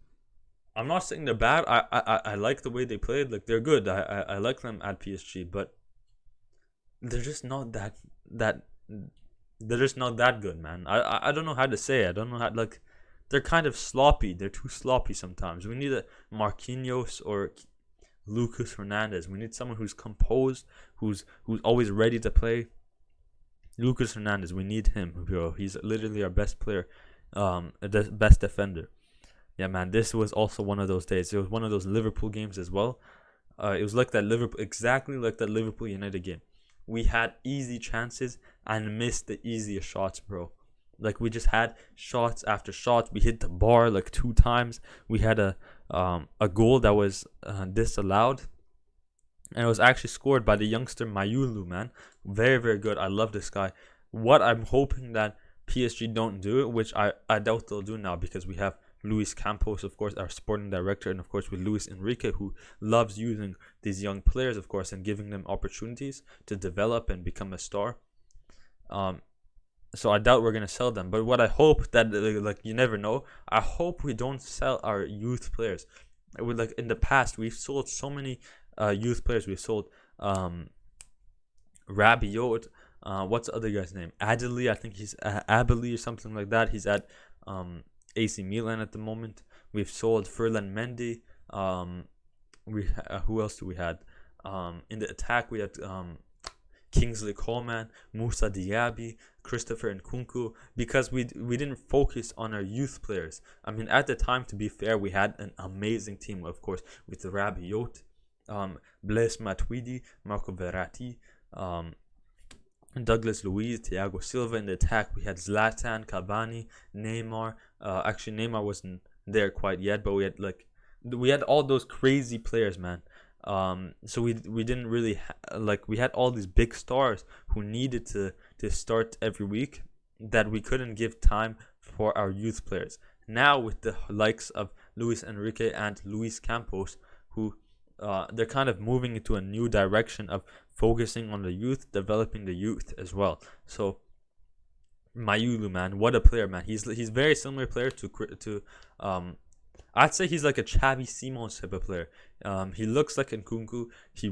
[SPEAKER 1] I'm not saying they're bad. I like the way they played. Like, they're good. I like them at PSG, but they're just not that they're just not that good, man. I don't know how to say it. I don't know how, they're kind of sloppy. They're too sloppy sometimes. We need a Marquinhos or Lucas Hernandez. We need someone who's composed, who's always ready to play. Lucas Hernandez, we need him, bro. He's literally our best player, the best defender. Yeah, man, this was also one of those days. It was one of those Liverpool games as well. It was like that exactly like that Liverpool United game. We had easy chances and missed the easiest shots, bro. Like, we just had shots after shots. We hit the bar like 2 times. We had a goal that was disallowed, and it was actually scored by the youngster Mayulu, man. Very, very good. I love this guy. What I'm hoping that PSG don't do it, which I doubt they'll do now, because we have Luis Campos, of course, our sporting director, and of course with Luis Enrique, who loves using these young players, of course, and giving them opportunities to develop and become a star. So I doubt we're gonna sell them. But what I hope that, like, you never know, I hope we don't sell our youth players. Like, in the past, we've sold so many youth players. We've sold Rabiot. What's the other guy's name? Adeli, I think he's Abeli or something like that. He's at AC Milan at the moment. We've sold Ferland Mendy. Who else do we had? In the attack, we had Kingsley Coleman, Moussa Diaby, Christopher Nkunku, because we didn't focus on our youth players. I mean, at the time, to be fair, we had an amazing team, of course, with RO8, Blaise Matuidi, Marco Verratti, Douglas Luiz, Thiago Silva. In the attack, we had Zlatan, Cavani, Neymar. Actually, Neymar wasn't there quite yet, but we had all those crazy players, man. So we didn't really we had all these big stars who needed to start every week that we couldn't give time for our youth players. Now with the likes of Luis Enrique and Luis Campos, who they're kind of moving into a new direction of focusing on the youth, developing the youth as well. So Mayulu, man, what a player, man. He's very similar player to I'd say he's like a Xavi Simons type of player. He looks like Nkunku. He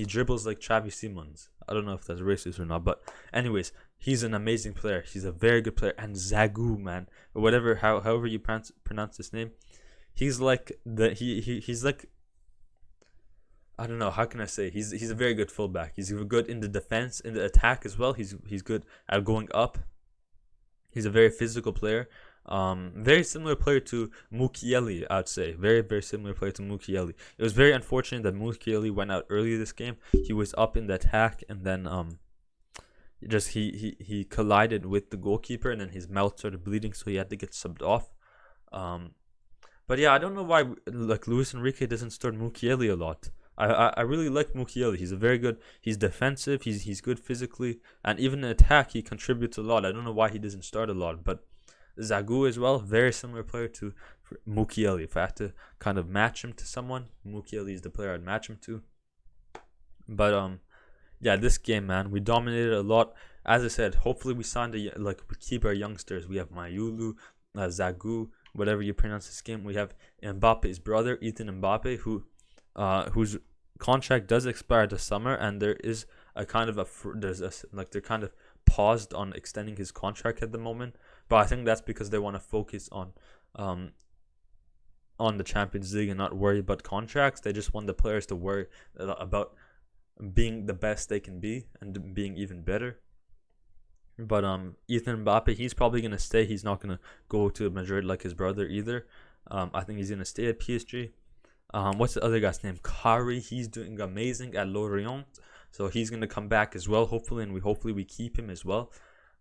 [SPEAKER 1] dribbles like Xavi Simons. I don't know if that's racist or not, but anyways, he's an amazing player. He's a very good player. And Zagu, man, however you pronounce his name, he's like he's like, I don't know, how can I say? He's a very good fullback. He's good in the defense, in the attack as well. He's good at going up. He's a very physical player. Very similar player to Mukiele, I'd say. Very, very similar player to Mukiele. It was very unfortunate that Mukiele went out early this game. He was up in the attack, and then he collided with the goalkeeper, and then his mouth started bleeding, so he had to get subbed off. But yeah, I don't know why Luis Enrique doesn't start Mukiele a lot. I really like Mukiele. He's a very good. He's defensive. He's good physically, and even in attack, he contributes a lot. I don't know why he doesn't start a lot, but Zagu as well, very similar player to Mukiele. If I had to kind of match him to someone, Mukiele is the player I'd match him to. But yeah, this game, man, we dominated a lot. As I said, hopefully we we keep our youngsters. We have Mayulu, Zagu, whatever you pronounce this game. We have Mbappe's brother, Ethan Mbappe, whose contract does expire this summer, and there is a kind of they're kind of paused on extending his contract at the moment. But I think that's because they want to focus on the Champions League and not worry about contracts. They just want the players to worry about being the best they can be and being even better. But Ethan Mbappe, he's probably going to stay. He's not going to go to Madrid like his brother either. I think he's going to stay at PSG. What's the other guy's name? Kari, he's doing amazing at Lorient. So he's going to come back as well, hopefully, and hopefully we keep him as well.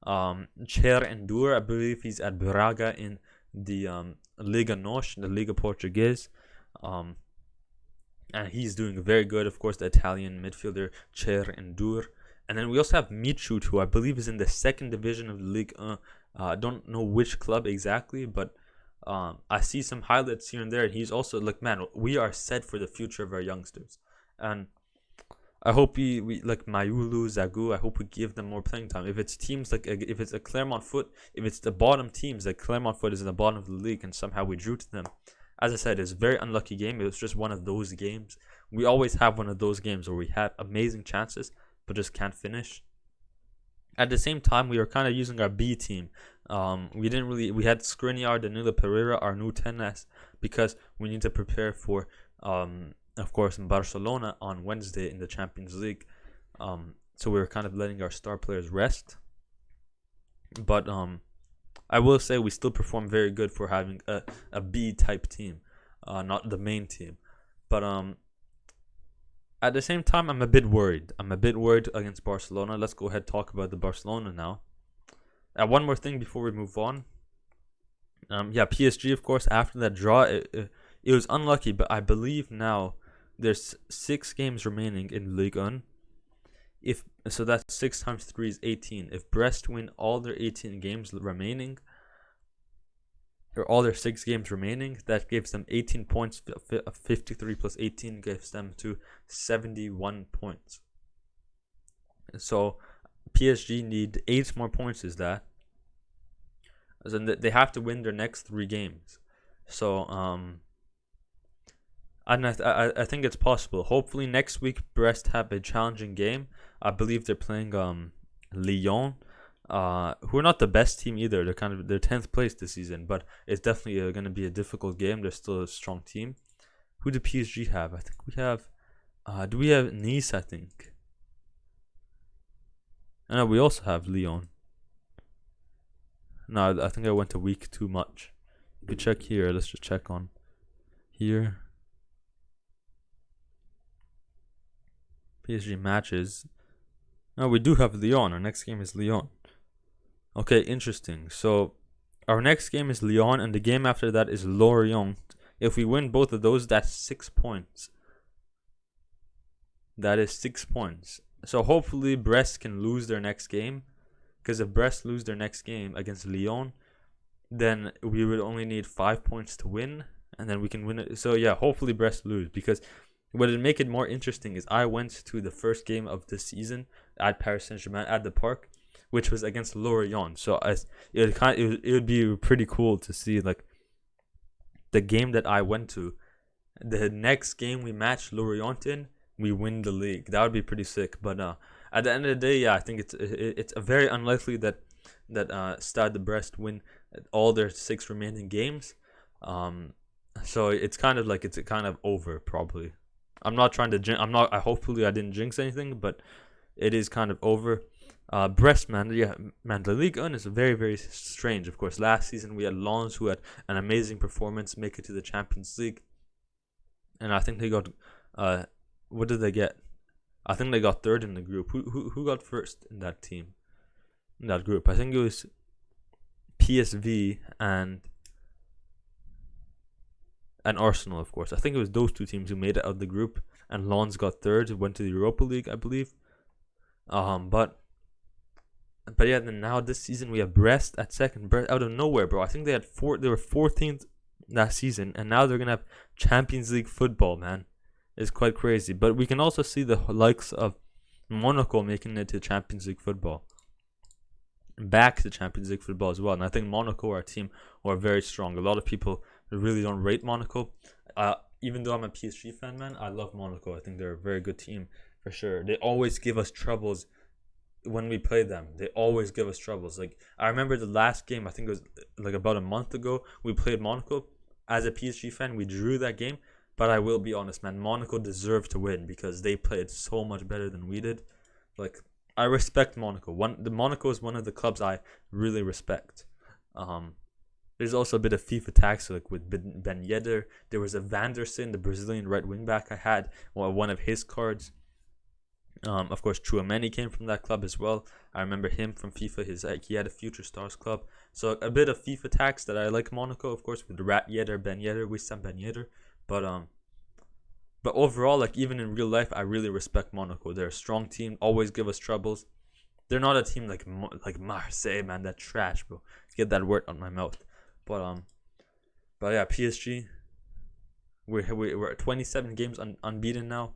[SPEAKER 1] Cher Endur, I believe he's at Braga in the Liga NOS, the Liga Portuguese. And he's doing very good, of course, the Italian midfielder Cher Endur. And then we also have Michut, who I believe is in the second division of the Ligue 1. I don't know which club exactly, but I see some highlights here and there. And he's also man, we are set for the future of our youngsters. And I hope we like Mayulu, Zagu, I hope we give them more playing time. If it's teams if it's a Clermont Foot, if it's the bottom teams, like Clermont Foot is in the bottom of the league and somehow we drew to them. As I said, it's a very unlucky game. It was just one of those games. We always have one of those games where we have amazing chances but just can't finish. At the same time, we were kind of using our B team. We had Skriniar, Danilo Pereira, Arnaud Tenas, because we need to prepare for of course, in Barcelona on Wednesday in the Champions League. So we were kind of letting our star players rest. But I will say we still perform very good for having a B-type team, not the main team. But at the same time, I'm a bit worried. Against Barcelona. Let's go ahead and talk about the Barcelona now. One more thing before we move on. PSG, of course, after that draw, it was unlucky, but I believe now there's 6 games remaining in Ligue 1. So that's 6 times 3 is 18. If Brest win all their 18 games remaining, or all their 6 games remaining, that gives them 18 points. 53 plus 18 gives them to 71 points. So PSG need 8 more points. Is that? As in they have to win their next 3 games. So and I think it's possible. Hopefully next week Brest have a challenging game. I believe they're playing Lyon. who are not the best team either. They're 10th place this season, but it's definitely going to be a difficult game. They're still a strong team. Who do PSG have? I think we have. Do we have Nice? I think. No, we also have Lyon. No, I think I went a week too much. You could check here. Let's just check on here. PSG matches. No, we do have Lyon. Our next game is Lyon. Okay, interesting. So, our next game is Lyon, and the game after that is Lorient. If we win both of those, that's 6 points. That is 6 points. So, hopefully, Brest can lose their next game. Because if Brest lose their next game against Lyon, then we would only need 5 points to win, and then we can win it. So, yeah, hopefully Brest lose, because what would make it more interesting is I went to the first game of this season at Paris Saint-Germain at the Parc, which was against Lorient. So it would be pretty cool to see like the game that I went to. The next game we match Lorient in, we win the league. That would be pretty sick. But at the end of the day, yeah, I think it's very unlikely that Stade de Brest win all their 6 remaining games. So it's kind of over probably. I'm not trying to hopefully I didn't jinx anything, but it is kind of over. Brest, man, the Ligue 1 is very, very strange. Of course, last season we had Lens, who had an amazing performance, make it to the Champions League, and I think they got, what did they get? I think they got third in the group. Who got first in that team, in that group? I think it was PSV and Arsenal, of course. I think it was those 2 teams who made it out of the group, and Lens got third, went to the Europa League, I believe. But yeah, then now this season we have Brest at second. Brest out of nowhere, bro. I think they were 14th that season, and now they're gonna have Champions League football, man. It's quite crazy. But we can also see the likes of Monaco making it to Champions League football, back to Champions League football as well. And I think Monaco are a team who are very strong. A lot of people really don't rate Monaco. Even though I'm a PSG fan, man, I love Monaco. I think they're a very good team for sure. They always give us troubles when we play them. They always give us troubles. Like, I remember the last game, I think it was like about a month ago, we played Monaco. As a PSG fan, we drew that game. But I will be honest, man, Monaco deserved to win because they played so much better than we did. Like, I respect Monaco. Monaco is one of the clubs I really respect. There's also a bit of FIFA tax, like with Ben Yedder. There was a Vanderson, the Brazilian right wing back I had, one of his cards. Of course, Chouameni came from that club as well. I remember him from FIFA. He had a Future Stars club. So a bit of FIFA tax that I like Monaco, of course, with Rat Yedder, Ben Yedder, Wissam Ben Yedder. But overall, like even in real life, I really respect Monaco. They're a strong team, always give us troubles. They're not a team like Marseille, man. That trash, bro. Get that word on my mouth. But yeah, PSG. We're at 27 games unbeaten now.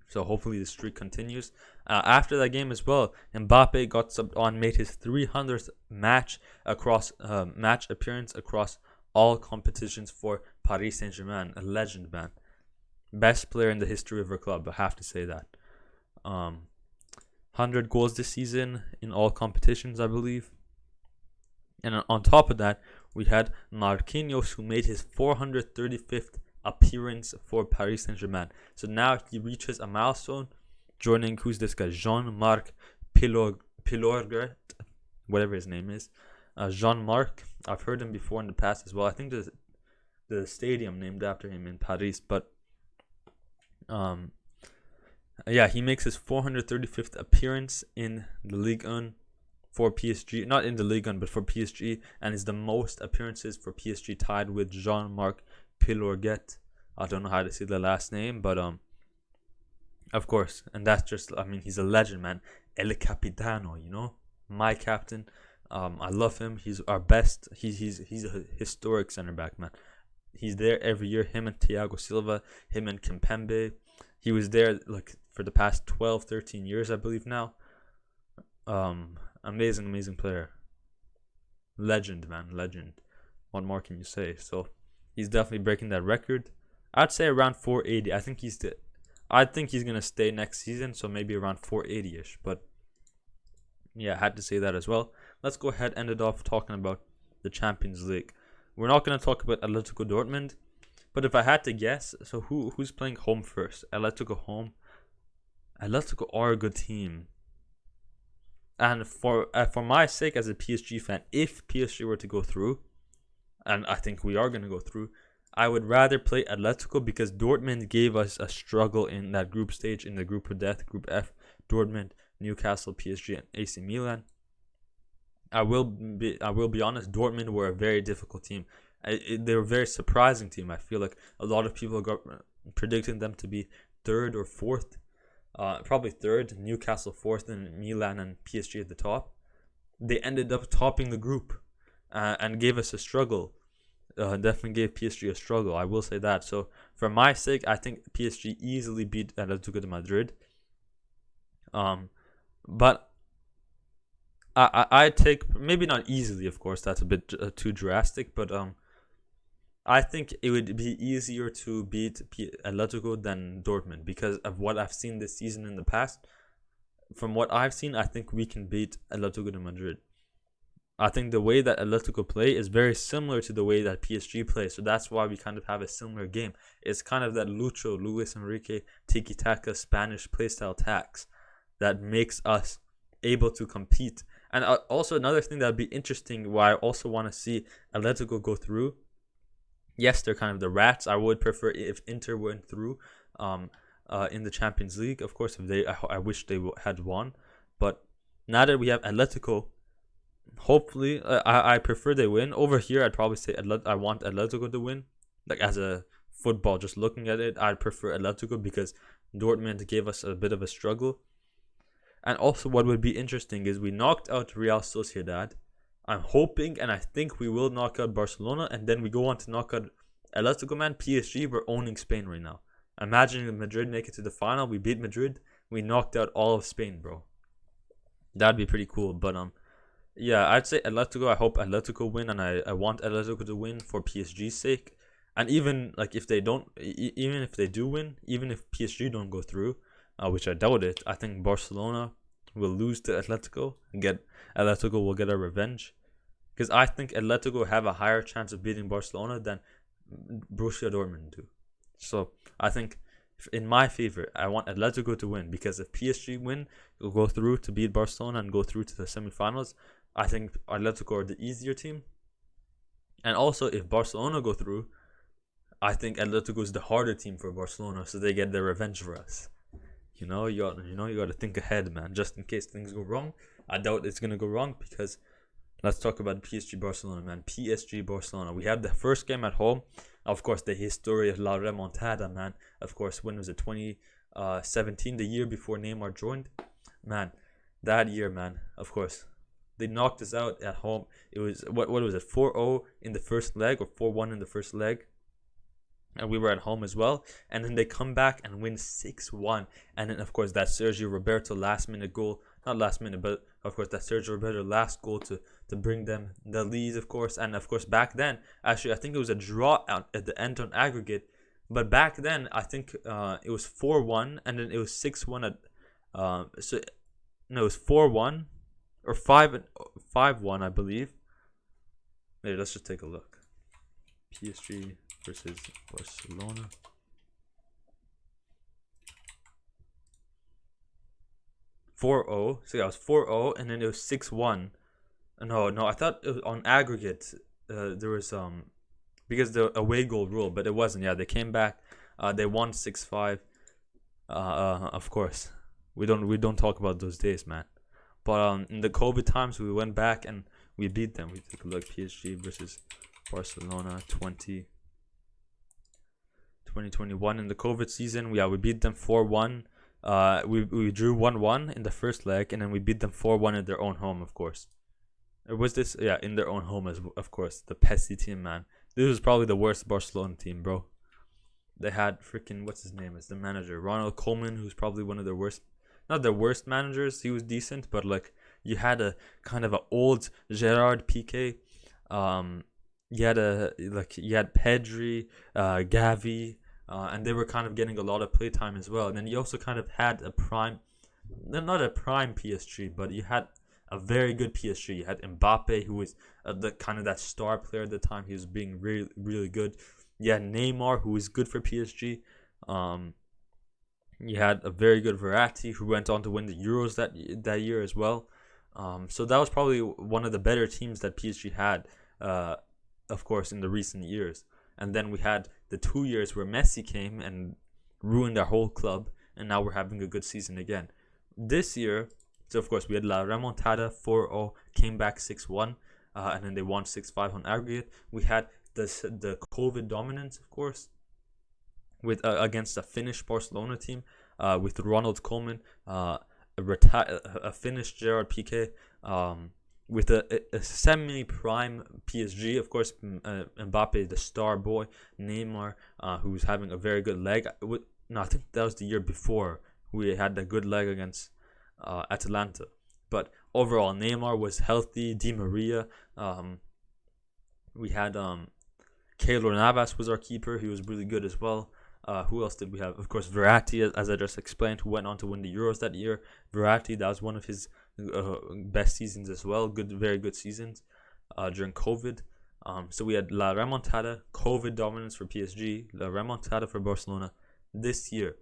[SPEAKER 1] So hopefully the streak continues. After that game as well, Mbappe got subbed on, made his 300th match appearance across all competitions for Paris Saint-Germain. A legend, man. Best player in the history of our club, I have to say that. 100 goals this season in all competitions, I believe. And on top of that, we had Marquinhos, who made his 435th appearance for Paris Saint-Germain. So now he reaches a milestone, joining, who's this guy? Jean-Marc Pilorget, whatever his name is. Jean-Marc, I've heard him before in the past as well. I think there's the stadium named after him in Paris. But yeah, he makes his 435th appearance in the Ligue 1 for PSG. Not in the Ligue 1, but for PSG. And is the most appearances for PSG, tied with Jean-Marc Pilorget. I don't know how to say the last name, but of course. And that's just, I mean, he's a legend, man. El Capitano, you know? My captain. I love him. He's our best. He's a historic center back, man. He's there every year. Him and Thiago Silva, him and Kimpembe. He was there like for the past 12, 13 years, I believe now. Amazing player. Legend, man, legend. What more can you say? So he's definitely breaking that record. I'd say around 480. I think he's gonna stay next season, so maybe around 480ish. But Yeah, I had to say that as well. Let's go ahead and end it off talking about the Champions League. We're not going to talk about Atletico Dortmund, but if I had to guess, so who's playing home first? Atletico home. Atletico are a good team. And for my sake as a PSG fan, if PSG were to go through, and I think we are going to go through, I would rather play Atletico because Dortmund gave us a struggle in that group stage, in the group of death, Group F. Dortmund, Newcastle, PSG, and AC Milan. I will be honest. Dortmund were a very difficult team. They were a very surprising team. I feel like a lot of people got predicting them to be third or fourth. Probably third. Newcastle fourth, and Milan and PSG at the top. They ended up topping the group, and gave us a struggle. Definitely gave PSG a struggle. I will say that. So for my sake, I think PSG easily beat Atletico de Madrid. But I take, maybe not easily, of course, that's a bit too drastic, but I think it would be easier to beat Atletico than Dortmund because of what I've seen this season in the past. From what I've seen, I think we can beat Atletico de Madrid. I think the way that Atletico play is very similar to the way that PSG play, so that's why we kind of have a similar game. It's kind of that Luis Enrique tiki-taka Spanish playstyle tax that makes us able to compete. And also another thing that would be interesting, why I also want to see Atletico go through. Yes, they're kind of the rats. I would prefer if Inter went through in the Champions League. Of course, if I wish they had won. But now that we have Atletico, hopefully, I prefer they win. Over here, I'd probably say I want Atletico to win. Like as a football, just looking at it, I'd prefer Atletico because Dortmund gave us a bit of a struggle. And also what would be interesting is we knocked out Real Sociedad. I'm hoping and I think we will knock out Barcelona, and then we go on to knock out Atletico, man. PSG, we're owning Spain right now. Imagine Madrid make it to the final. We beat Madrid. We knocked out all of Spain, bro. That'd be pretty cool. But yeah, I'd say Atletico. I hope Atletico win, and I want Atletico to win for PSG's sake. And even like if they don't, even if they do win, even if PSG don't go through, which I doubt it, I think Barcelona will lose to Atletico and Atletico will get a revenge. Because I think Atletico have a higher chance of beating Barcelona than Borussia Dortmund do. So I think in my favor, I want Atletico to win, because if PSG win, will go through to beat Barcelona and go through to the semifinals. I think Atletico are the easier team. And also if Barcelona go through, I think Atletico is the harder team for Barcelona, so they get their revenge for us. You got to think ahead, man, just in case things go wrong. I doubt it's gonna go wrong, because let's talk about PSG Barcelona, man. PSG Barcelona. We had the first game at home. Of course, the history of La Remontada, man. Of course, when was it? 2017, the year before Neymar joined. Man, that year, man. Of course, they knocked us out at home. It was what was it? 4-0 in the first leg, or 4-1 in the first leg. And we were at home as well. And then they come back and win 6-1. And then, of course, that Sergio Roberto last-minute goal. Not last-minute, but, of course, that Sergio Roberto last goal to bring them the lead, of course. And, of course, back then, actually, I think it was a draw at the end on aggregate. But back then, I think it was 4-1. And then it was 6-1 at... it was 4-1. Or 5-1, I believe. Maybe let's just take a look. PSG versus Barcelona. So yeah, it was 4-0, and then it was 6-1. No, I thought it was on aggregate. There was because the away goal rule, but it wasn't. Yeah, they came back. They won 6-5. Of course, we don't talk about those days, man. But in the COVID times, we went back and we beat them. We take a look. PSG versus Barcelona 2021 in the COVID season. We beat them 4-1. We drew 1-1 in the first leg, and then we beat them 4-1 at their own home, of course. Or was this? Yeah, in their own home, of course. The PSG team, man. This was probably the worst Barcelona team, bro. They had freaking, what's his name? It's the manager, Ronald Koeman, who's probably one of their worst, not their worst managers. He was decent, but like you had a kind of an old Gerard Piqué. You had Pedri, Gavi, and they were kind of getting a lot of playtime as well. And then you also kind of had not a prime PSG, but you had a very good PSG. You had Mbappe, who was the kind of that star player at the time. He was being really, really good. You had Neymar, who was good for PSG. You had a very good Verratti, who went on to win the Euros that year as well. So that was probably one of the better teams that PSG had, of course, in the recent years. And then we had the 2 years where Messi came and ruined our whole club, and now we're having a good season again. This year, so of course, we had La Remontada 4-0, came back 6-1, and then they won 6-5 on aggregate. We had the COVID dominance, of course, with against a Finnish Barcelona team, with Ronald Koeman, a Finnish Gerard Piqué, with a semi-prime PSG, of course, Mbappe, the star boy, Neymar, who's having a very good leg. I think that was the year before we had a good leg against Atalanta. But overall, Neymar was healthy. Di Maria, we had Keylor Navas was our keeper. He was really good as well. Who else did we have? Of course, Verratti, as I just explained, who went on to win the Euros that year. Verratti, that was one of his best seasons as well. Very good seasons during COVID. So we had La Remontada, COVID dominance for PSG, La Remontada for Barcelona. This year,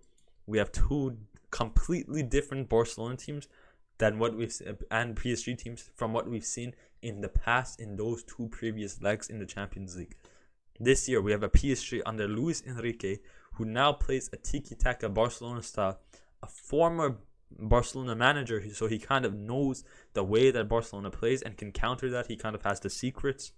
[SPEAKER 1] we have two completely different Barcelona teams than what we've seen, and PSG teams from what we've seen in the past in those two previous legs in the Champions League. This year, we have a PSG under Luis Enrique, who now plays a tiki-taka Barcelona style, a former Barcelona manager, so he kind of knows the way that Barcelona plays and can counter that. He kind of has the secrets.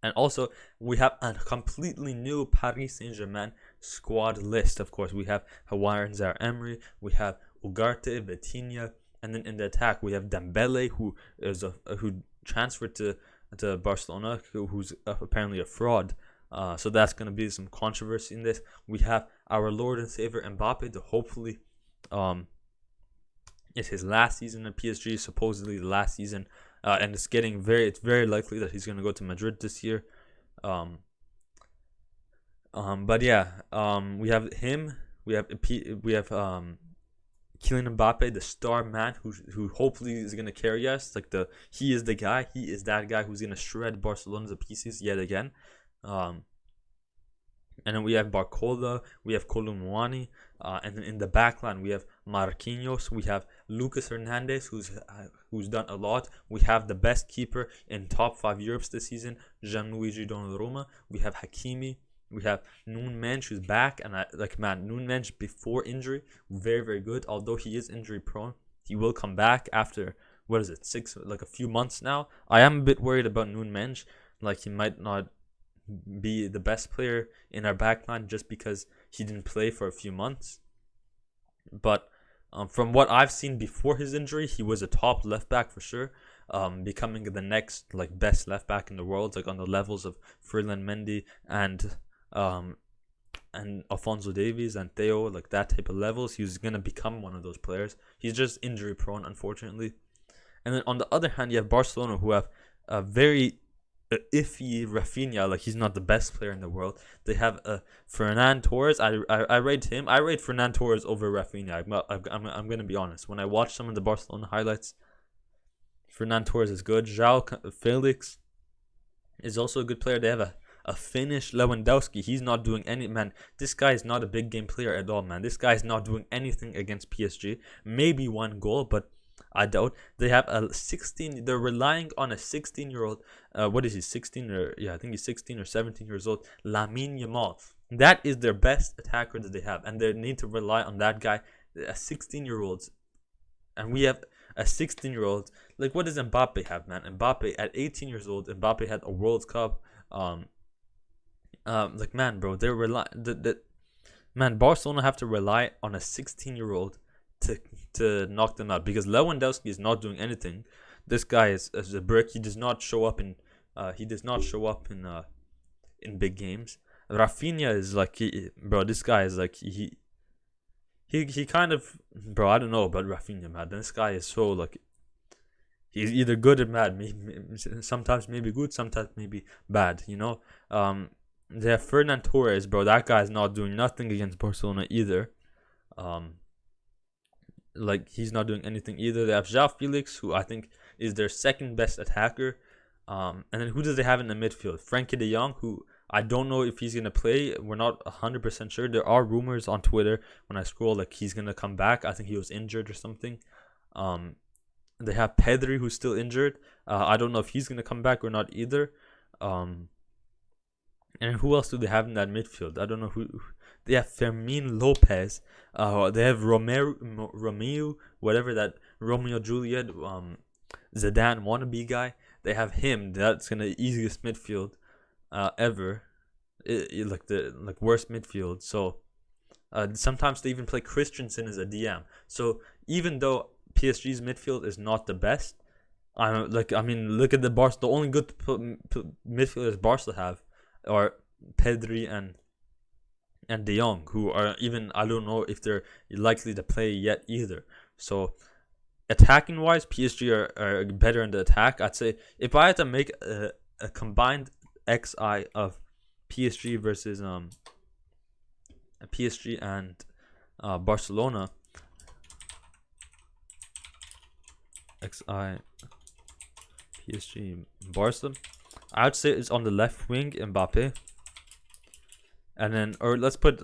[SPEAKER 1] And also, we have a completely new Paris Saint-Germain squad list. Of course, we have Hawaiian Zaire-Emery, we have Ugarte, Vitinha, and then in the attack, we have Dembele, who transferred to Barcelona, who's apparently a fraud. So that's going to be some controversy in this. We have our Lord and Savior Mbappe, hopefully it's his last season at PSG, supposedly the last season, and it's very likely that he's going to go to Madrid this year. But yeah, we have him. We have Kylian Mbappe, the star man, who hopefully is going to carry us. He is that guy who's going to shred Barcelona to pieces yet again. And then we have Barcola, we have Colomwani, and then in the backline we have Marquinhos, we have Lucas Hernandez, who's done a lot. We have the best keeper in top 5 Europes this season, Gianluigi Donnarumma. We have Hakimi, we have Nuno Mendes, who's back, and Nuno Mendes before injury, very, very good. Although he is injury prone, he will come back after a few months now. I am a bit worried about Nuno Mendes, he might not be the best player in our backline just because he didn't play for a few months. But from what I've seen before his injury, he was a top left back for sure, becoming the next best left back in the world, on the levels of Ferland Mendy and Alphonso Davies and Theo, that type of levels. He's gonna become one of those players. He's just injury prone, unfortunately. And then on the other hand, you have Barcelona, who have a very iffy Rafinha. He's not the best player in the world. They have Fernan Torres. I rate him. I rate Fernan Torres over Rafinha. I'm gonna be honest. When I watch some of the Barcelona highlights, Fernan Torres is good. João Felix is also a good player. They have a Finnish Lewandowski. He's not doing this guy is not a big game player at all, man. This guy is not doing anything against PSG. Maybe one goal, but I doubt. They have they're relying on a 16-year-old, what is he, 16 or, yeah, I think he's 16 or 17 years old, Lamine Yamal. That is their best attacker that they have, and they need to rely on that guy, a 16-year-old. And we have a 16-year-old. What does Mbappe have, man? Mbappe, at 18 years old, Mbappe had a World Cup. Man, bro, Barcelona have to rely on a 16-year-old to knock them out, because Lewandowski is not doing anything. This guy is a brick. He does not show up in big games. Rafinha is this guy is he kind of, bro, I don't know about Rafinha, man. This guy is so he's either good or bad. Sometimes maybe good, sometimes maybe bad, They have Fernan Torres, bro. That guy is not doing nothing against Barcelona either. like he's not doing anything either. They have João Felix, who I think is their second best attacker. And then who does they have in the midfield? Frankie De Jong, who I don't know if he's gonna play. We're not 100% sure. There are rumors on Twitter when I scroll like he's gonna come back. I think he was injured or something. They have Pedri, who's still injured. I don't know if he's gonna come back or not either. And who else do they have in that midfield? I don't know who. They have Fermin Lopez. They have Romeo, whatever that Romeo Juliet, Zidane wannabe guy. They have him. That's gonna easiest midfield ever. Like worst midfield. So sometimes they even play Christensen as a DM. So even though PSG's midfield is not the best, look at the Barca. The only good midfielders Barca have are Pedri and De Jong, who are even, I don't know if they're likely to play yet either. So attacking wise, PSG are better in the attack. I'd say if I had to make a combined XI of PSG versus PSG and Barcelona, XI PSG Barca, I'd say it's on the left wing Mbappe, and then let's put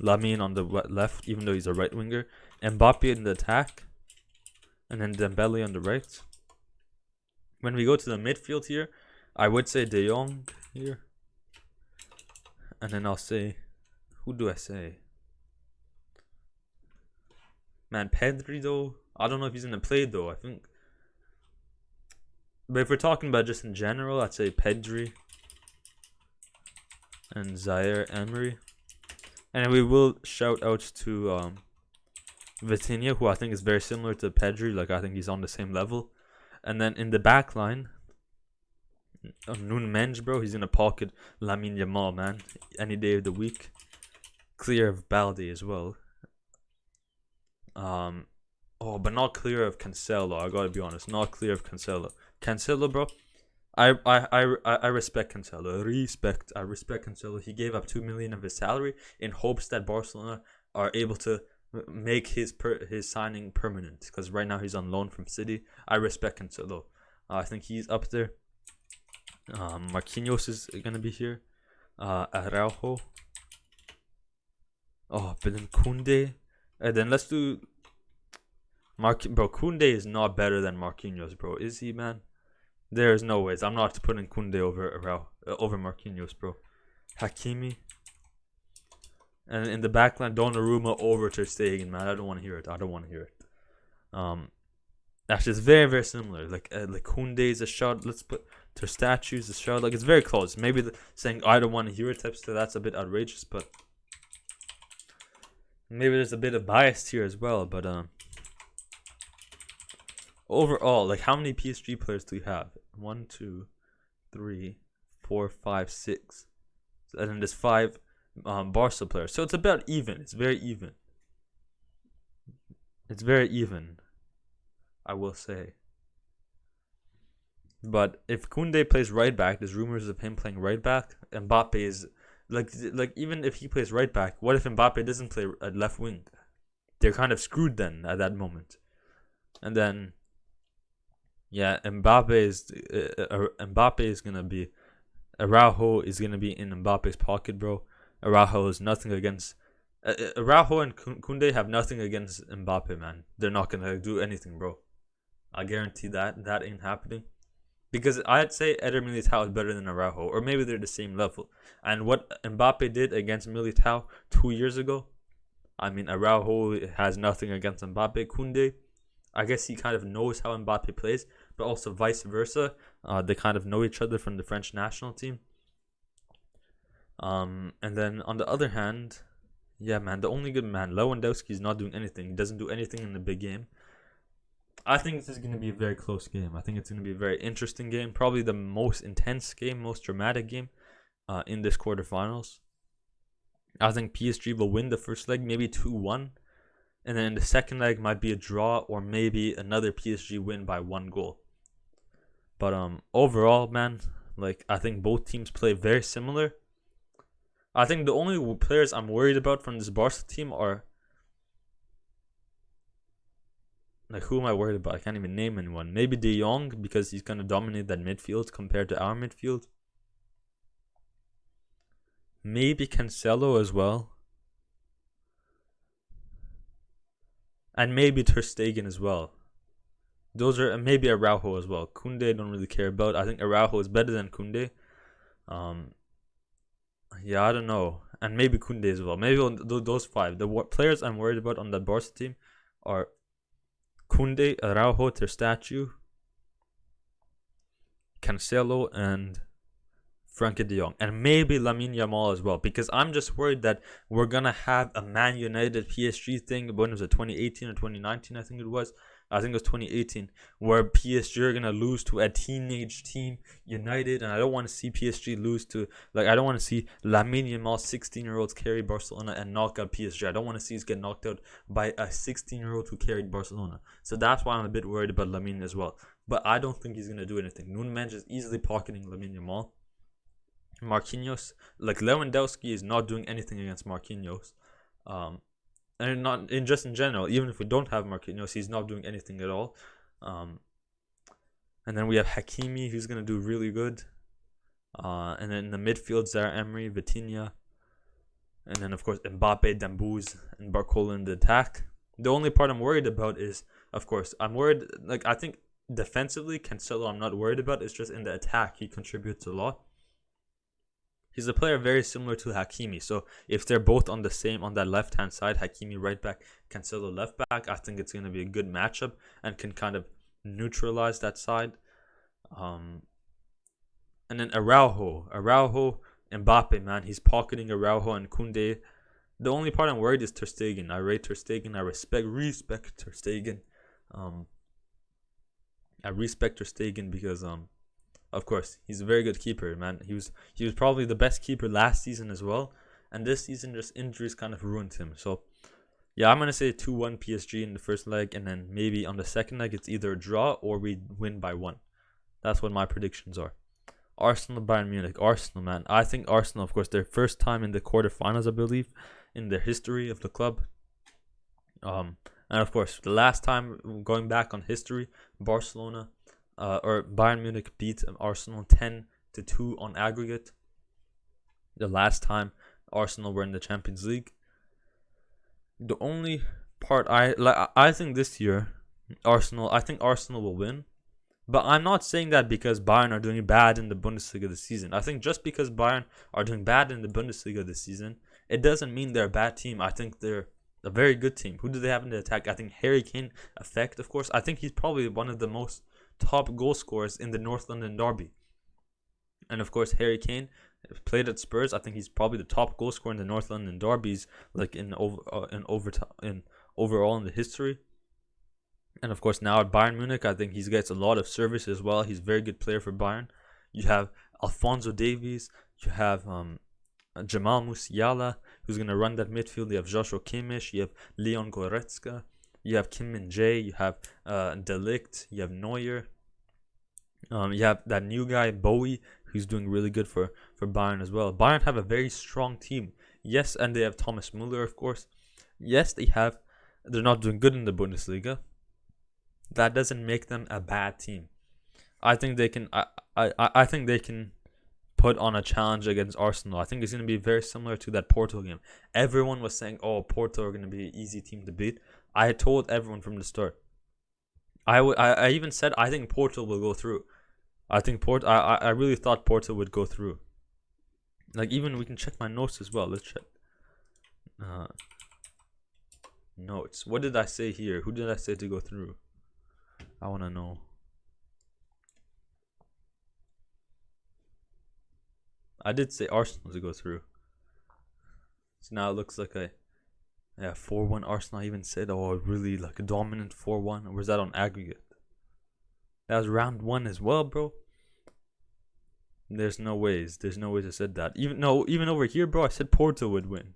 [SPEAKER 1] Lamine on the left, even though he's a right winger. Mbappe in the attack, and then Dembele on the right. When we go to the midfield here, I would say De Jong here, and then I'll say, who do I say? Man, Pedri though. I don't know if he's gonna play though. I think, but if we're talking about just in general, I'd say Pedri and Zaire Emery. And we will shout out to Vitinha, who I think is very similar to Pedri. Like, I think he's on the same level. And then in the back line, Nuno Mendes, bro, he's gonna pocket Lamine Yamal, man, any day of the week. Clear of Balde as well. But not clear of Cancelo. I gotta be honest, not clear of Cancelo. Cancelo, bro, I respect Cancelo. I respect Cancelo. He gave up 2 million of his salary in hopes that Barcelona are able to make his signing permanent, because right now he's on loan from City. I respect Cancelo. I think he's up there. Marquinhos is gonna be here. Araujo. But then Koundé. And then let's do bro, Koundé is not better than Marquinhos, bro. Is he, man? There's no ways. I'm not putting Koundé over Marquinhos, bro. Hakimi. And in the backline, Donnarumma over Ter Stegen, man. I don't want to hear it. Actually, it's very, very similar. Like Koundé is a shot. Let's put Ter Statues a shot. Like, it's very close. Maybe saying I don't want to hear it type stuff, that's a bit outrageous, but maybe there's a bit of bias here as well. But overall, like, how many PSG players do we have? 1, 2, 3, 4, 5, 6. And then there's 5 Barca players. So it's about even. It's very even. I will say. But if Koundé plays right back, there's rumors of him playing right back. Mbappe is like even if he plays right back, what if Mbappe doesn't play at left wing? They're kind of screwed then at that moment. And then, yeah, Mbappe is gonna be, Araujo is gonna be in Mbappe's pocket, bro. Araujo is nothing against. Araujo and Koundé have nothing against Mbappe, man. They're not gonna do anything, bro. I guarantee that ain't happening. Because I'd say Eder Militao is better than Araujo, or maybe they're the same level. And what Mbappe did against Militao 2 years ago, I mean, Araujo has nothing against Mbappe. Koundé, I guess he kind of knows how Mbappe plays, but also vice versa. They kind of know each other from the French national team. And then on the other hand, yeah, man, the only good man, Lewandowski, is not doing anything. He doesn't do anything in the big game. I think this is going to be a very close game. I think it's going to be a very interesting game. Probably the most intense game, most dramatic game in this quarterfinals. I think PSG will win the first leg, maybe 2-1. And then the second leg might be a draw, or maybe another PSG win by 1 goal. But overall, man, like, I think both teams play very similar. I think the only players I'm worried about from this Barca team are Like, who am I worried about? I can't even name anyone. Maybe De Jong, because he's going to dominate that midfield compared to our midfield. Maybe Cancelo as well. And maybe Ter Stegen as well. Those are, maybe Araujo as well. Koundé I don't really care about. I think Araujo is better than Koundé. Yeah, I don't know. And maybe Koundé as well. Maybe on those five. The players I'm worried about on that Barca team are Koundé, Araujo, Ter Stegen, Cancelo, and Frankie de Jong. And maybe Lamine Yamal as well. Because I'm just worried that we're going to have a Man United PSG thing. When was it? 2018 or 2019, I think it was. I think it was 2018, where PSG are going to lose to a teenage team, United, and I don't want to see PSG lose to, like, I don't want to see Lamine Yamal, 16-year-olds carry Barcelona and knock out PSG. I don't want to see us get knocked out by a 16-year-old who carried Barcelona. So that's why I'm a bit worried about Lamine as well. But I don't think he's going to do anything. Nuno Mendes is easily pocketing Lamine Yamal. Marquinhos, like, Lewandowski is not doing anything against Marquinhos. And not in just in general, even if we don't have Marquinhos, he's not doing anything at all. And then we have Hakimi, who's going to do really good. And then in the midfield, Zaire Emery, Vitinha. And then, of course, Mbappe, Dembouz, and Barcola in the attack. The only part I'm worried about is, of course, I'm worried, like, I think defensively, Cancelo I'm not worried about. It's just in the attack, he contributes a lot. He's a player very similar to Hakimi. So if they're both on that left-hand side, Hakimi right back, Cancelo left back, I think it's going to be a good matchup and can kind of neutralize that side. And then Araujo, Mbappe, man, he's pocketing Araujo and Koundé. The only part I'm worried is Ter Stegen. I rate Ter Stegen. I respect Ter Stegen. I respect Ter Stegen because of course, he's a very good keeper, man. He was probably the best keeper last season as well. And this season, just injuries kind of ruined him. So, yeah, I'm going to say 2-1 PSG in the first leg. And then maybe on the second leg, it's either a draw or we win by 1. That's what my predictions are. Arsenal, Bayern Munich. Arsenal, man. I think Arsenal, of course, their first time in the quarterfinals, I believe, in the history of the club. And, of course, the last time, going back on history, Barcelona... or Bayern Munich beat Arsenal 10-2 on aggregate. The last time Arsenal were in the Champions League. The only part I think this year, I think Arsenal will win. But I'm not saying that because Bayern are doing bad in the Bundesliga this season. I think just because Bayern are doing bad in the Bundesliga this season, it doesn't mean they're a bad team. I think they're a very good team. Who do they have in the attack? I think Harry Kane, effect, of course. I think he's probably one of the most top goal scorers in the North London derby. And of course, Harry Kane played at Spurs. I think he's probably the top goal scorer in the North London derbies, like in overall in the history. And of course, now at Bayern Munich, I think he gets a lot of service as well. He's a very good player for Bayern. You have Alphonso Davies. You have Jamal Musiala, who's going to run that midfield. You have Joshua Kimmich. You have Leon Goretzka. You have Kim Min-jae, you have De Ligt, you have Neuer. You have that new guy, Bowie, who's doing really good for Bayern as well. Bayern have a very strong team. Yes, and they have Thomas Müller, of course. Yes, they're not doing good in the Bundesliga. That doesn't make them a bad team. I think they can I think they can put on a challenge against Arsenal. I think it's going to be very similar to that Porto game. Everyone was saying, oh, Porto are going to be an easy team to beat. I had told everyone from the start. I even said I think Porto will go through. I really thought Porto would go through. Like, even we can check my notes as well. Let's check. Notes. What did I say here? Who did I say to go through? I want to know. I did say Arsenal to go through. So now it looks like 4-1 Arsenal. I even said, really like a dominant 4-1. Or was that on aggregate? That was round 1 as well, bro. There's no ways I said that. Even over here, bro, I said Porto would win.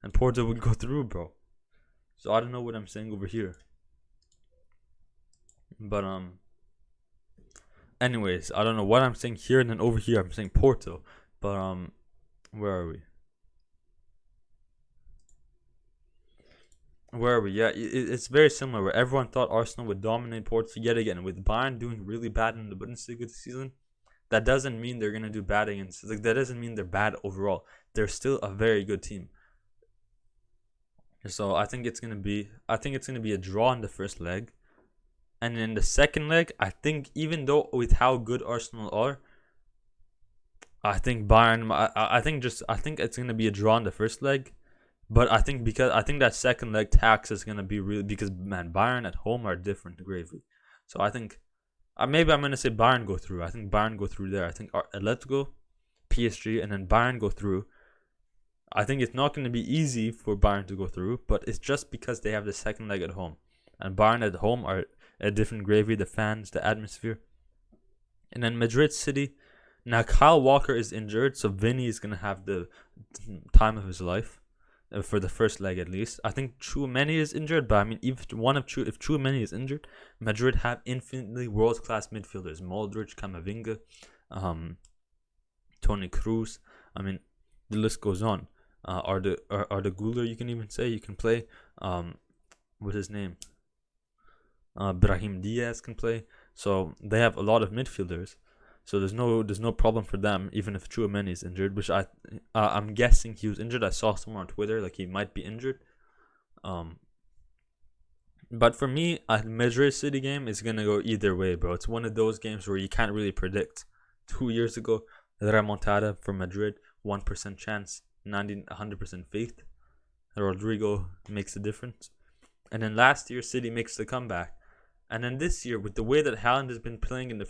[SPEAKER 1] And Porto would go through, bro. So I don't know what I'm saying over here. But anyways, I don't know what I'm saying here, and then over here I'm saying Porto. But where are we? Where are we? Yeah, it's very similar. Where everyone thought Arsenal would dominate Porto yet again, with Bayern doing really bad in the Bundesliga this season. That doesn't mean they're gonna do bad against. Like, that doesn't mean they're bad overall. They're still a very good team. So I think it's gonna be. I think it's gonna be a draw in the first leg, and in the second leg, I think even though with how good Arsenal are, I think Bayern. I think it's gonna be a draw in the first leg. But I think that second leg tax is gonna be really, because man, Bayern at home are different gravely. So I think maybe I'm gonna say Bayern go through. I think Bayern go through there. I think Atletico, PSG, and then Bayern go through. I think it's not gonna be easy for Bayern to go through, but it's just because they have the second leg at home, and Bayern at home are a different gravy. The fans, the atmosphere, and then Madrid City. Now Kyle Walker is injured, so Vinny is gonna have the time of his life. For the first leg at least. I think Tchouameni is injured, but I mean, if Tchouameni is injured, Madrid have infinitely world-class midfielders: Modric, Camavinga, Toni Kroos. I mean, the list goes on. Arda Güler, you can even say, you can play. What's his name? Brahim Diaz can play. So they have a lot of midfielders. So there's no problem for them, even if Tchouameni is injured, which I'm guessing he was injured. I saw somewhere on Twitter like he might be injured. But for me, a Madrid City game is gonna go either way, bro. It's one of those games where you can't really predict. 2 years ago, the remontada for Madrid, 1% chance, 100% faith. Rodrigo makes a difference, and then last year City makes the comeback. And then this year, with the way that Haaland has been playing in the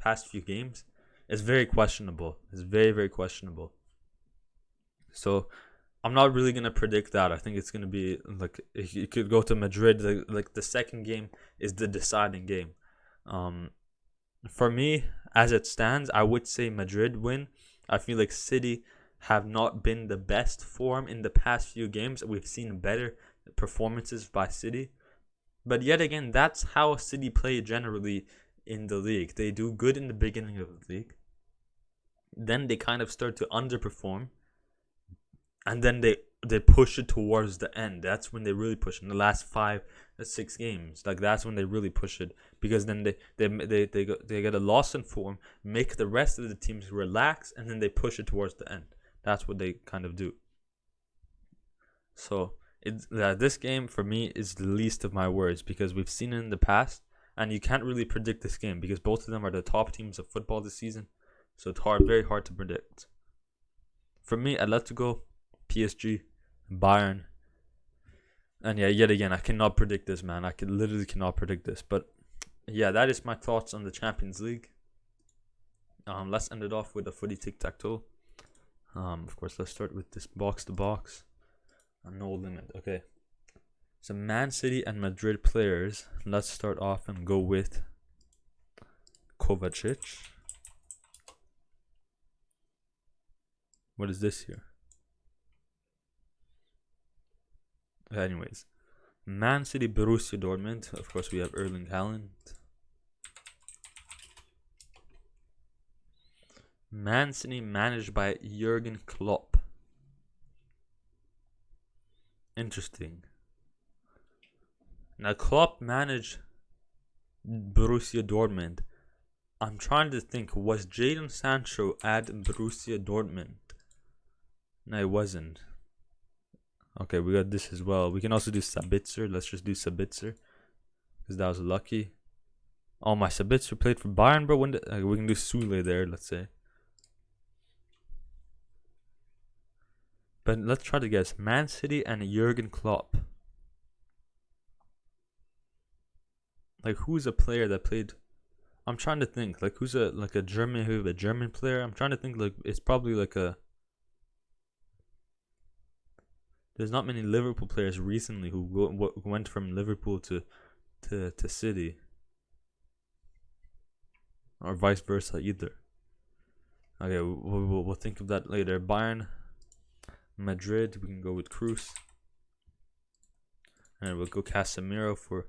[SPEAKER 1] past few games, it's very questionable. It's very, very questionable. So I'm not really going to predict that. I think it's going to be like, you could go to Madrid. Like the second game is the deciding game. For me, as it stands, I would say Madrid win. I feel like City have not been the best form in the past few games. We've seen better performances by City. But yet again, that's how City play generally in the league. They do good in the beginning of the league. Then they kind of start to underperform. And then they push it towards the end. That's when they really push in the last 5 or 6 games. Like, that's when they really push it, because then they get a loss in form, make the rest of the teams relax, and then they push it towards the end. That's what they kind of do. So this game for me is the least of my worries, because we've seen it in the past, and you can't really predict this game because both of them are the top teams of football this season. So it's very hard to predict. For me, Atletico, PSG, Bayern, and yeah, yet again, I cannot predict this, man. I literally cannot predict this. But yeah, that is my thoughts on the Champions League. Let's end it off with a footy tic-tac-toe. Of course, let's start with this box to box. No limit. Okay. So Man City and Madrid players. Let's start off and go with Kovacic. What is this here? Anyways, Man City, Borussia Dortmund. Of course, we have Erling Haaland. Man City managed by Jurgen Klopp. Interesting. Now, Klopp managed Borussia Dortmund. I'm trying to think, was Jadon Sancho at Borussia Dortmund? No, it wasn't. Okay, we got this as well. We can also do Sabitzer. Let's just do Sabitzer, because that was lucky. Oh, my Sabitzer played for Bayern, bro. We can do Sule there, let's say. But let's try to guess. Man City and Jurgen Klopp. Like, who's a player that played? I'm trying to think. Like, who's a German player? I'm trying to think. Like, it's probably like a. There's not many Liverpool players recently who went from Liverpool to City, or vice versa either. Okay, we'll think of that later. Bayern, Madrid, we can go with Kroos, and we'll go Casemiro for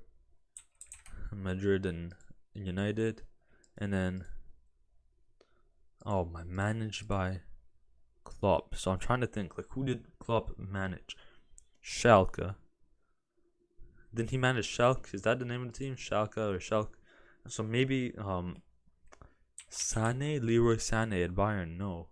[SPEAKER 1] Madrid and United, and then managed by Klopp. So I'm trying to think, like, who did Klopp manage? Schalke, Didn't he manage Schalke? Is that the name of the team? Schalke or Schalke? So maybe Sané, Leroy Sané at Bayern. No.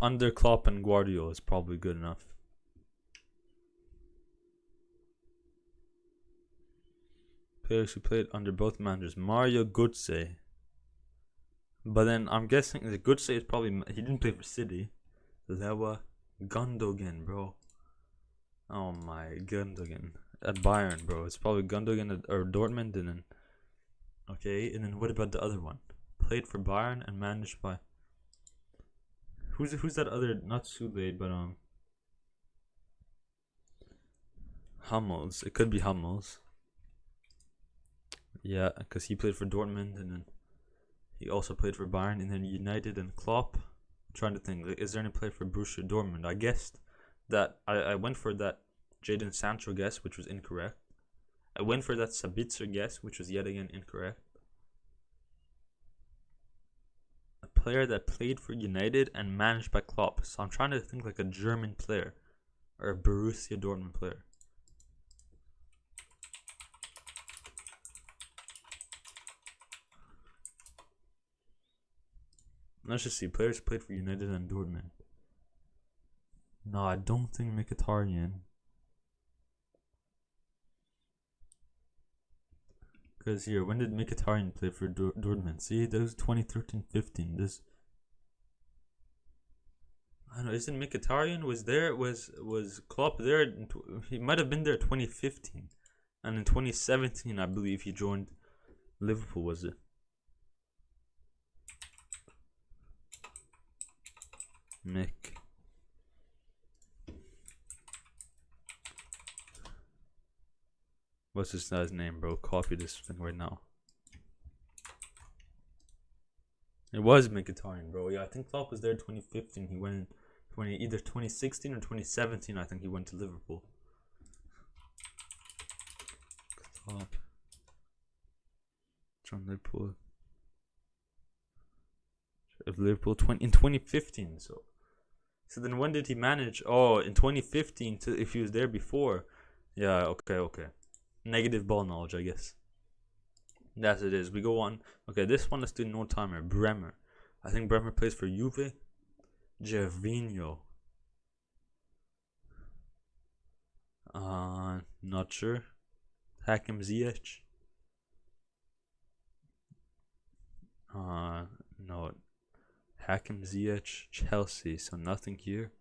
[SPEAKER 1] Under Klopp and Guardiola is probably good enough. Players who played under both managers. Mario Götze. But then I'm guessing the Götze is probably, he didn't play for City. Lewa Gundogan, bro. Oh my, Gundogan at Bayern, bro. It's probably Gundogan or Dortmund, and then okay, and then what about the other one? Played for Bayern and managed by who's that other, not Sule, but Hummels. It could be Hummels. Yeah, because he played for Dortmund and then he also played for Bayern and then United and Klopp. I'm trying to think, like, is there any play for Borussia Dortmund? I guessed that I went for that Jadon Sancho guess, which was incorrect. I went for that Sabitzer guess, which was yet again incorrect. A player that played for United and managed by Klopp. So I'm trying to think like a German player or a Borussia Dortmund player. Let's just see. Players played for United and Dortmund. No, I don't think Mkhitaryan. Because here, when did Mkhitaryan play for Dortmund? See, that was 2013-15. This, I don't know. Isn't Mkhitaryan was there? Was Klopp there? He might have been there 2015, and in 2017, I believe he joined Liverpool. Was it? Mick. What's this guy's name, bro? Copy this thing right now. It was Mkhitaryan, bro. Yeah, I think Klopp was there in 2015. He went in either 2016 or 2017. I think he went to Liverpool. Klopp. John Liverpool. Of Liverpool in 2015. So then when did he manage? Oh, in 2015. If he was there before. Yeah. Okay. Negative ball knowledge, I guess. That's it is. We go on. Okay, this one, let's do no timer. Bremer. I think Bremer plays for Juve. Gervinho. Not sure. Hakim Ziyech. No. Hakim Ziyech, Chelsea. So nothing here.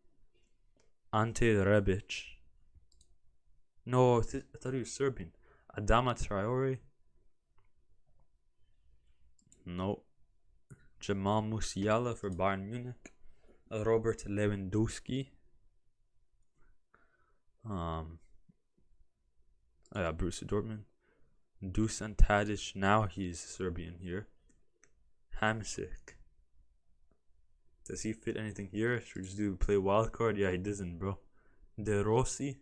[SPEAKER 1] Ante Rebic. No, I thought he was Serbian. Adama Traore. No. Jamal Musiala for Bayern Munich. Robert Lewandowski. Borussia Dortmund. Dusan Tadic. Now he's Serbian here. Hamsik. Does he fit anything here? Should we just do play wildcard? Yeah, he doesn't, bro. De Rossi.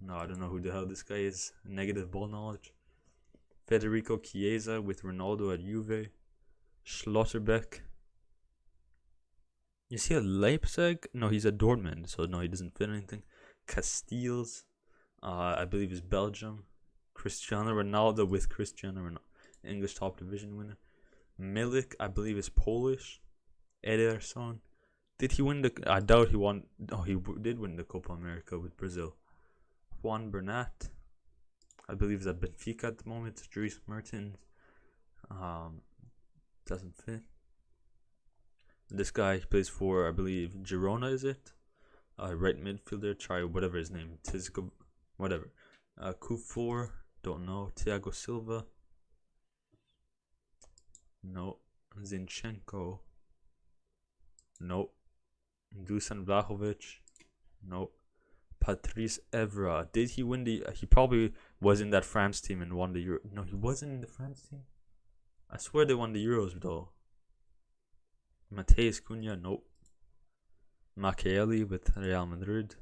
[SPEAKER 1] No, I don't know who the hell this guy is. Negative ball knowledge. Federico Chiesa with Ronaldo at Juve. Schlotterbeck. Is he at Leipzig? No, he's at Dortmund, so no, he doesn't fit anything. Castiles, I believe is Belgium. Cristiano Ronaldo with Cristiano Ronaldo, English top division winner. Milik, I believe is Polish. Ederson. Did he win the? I doubt he won. Oh, he did win the Copa America with Brazil. Juan Bernat, I believe is at Benfica at the moment. Dries Mertens, doesn't fit. This guy plays for, I believe, Girona, is it? Right midfielder, try whatever his name, Tizgo, whatever. Kufor, don't know. Thiago Silva, no. Zinchenko, no. Dusan Vlahovic, no. Patrice Evra, did he win the? He probably was in that France team and won the Euro. No, he wasn't in the France team. I swear they won the Euros though. Mateus Cunha, nope. Makelele with Real Madrid.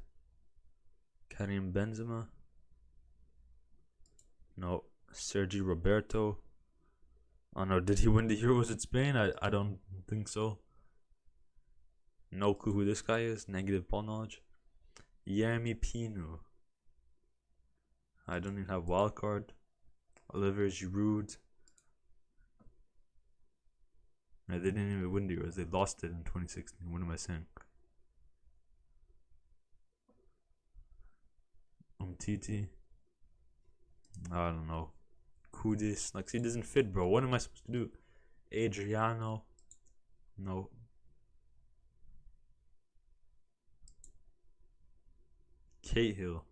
[SPEAKER 1] Karim Benzema, No. Sergi Roberto. Oh no, did he win the Euros at Spain? I don't think so. No clue who this guy is. Negative ball knowledge. Yeremy Pino. I don't even have wildcard. Olivier Giroud. No, they didn't even win the Euros. They lost it in 2016. What am I saying? Umtiti. I don't know. Kudis. Like, he doesn't fit, bro. What am I supposed to do? Adriano. No. Cahill.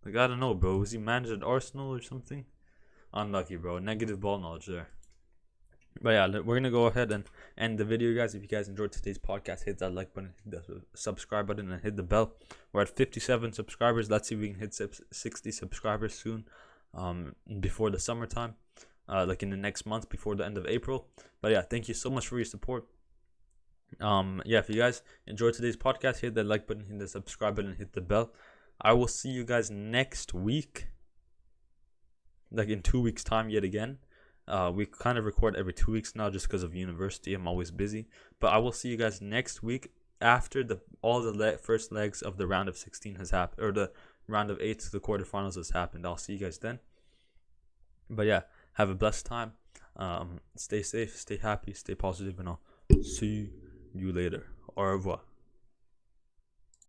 [SPEAKER 1] Like, I don't know, bro. Was he managed at Arsenal or something? Unlucky, bro. Negative ball knowledge there. But yeah, we're gonna go ahead and end the video, guys. If you guys enjoyed today's podcast, hit that like button, hit the subscribe button, and hit the bell. We're at 57 subscribers. Let's see if we can hit 60 subscribers soon, before the summertime, like in the next month, before the end of April. But yeah, thank you so much for your support. Yeah, if you guys enjoyed today's podcast, hit that like button, hit the subscribe button, and hit the bell. I will see you guys next week, like in 2 weeks' time, yet again. We kind of record every 2 weeks now just because of university. I'm always busy. But I will see you guys next week after all the first legs of the round of 16 has happened, or the round of 8 to the quarterfinals has happened. I'll see you guys then. But yeah, have a blessed time. Stay safe, stay happy, stay positive, and I'll see you later. Au revoir.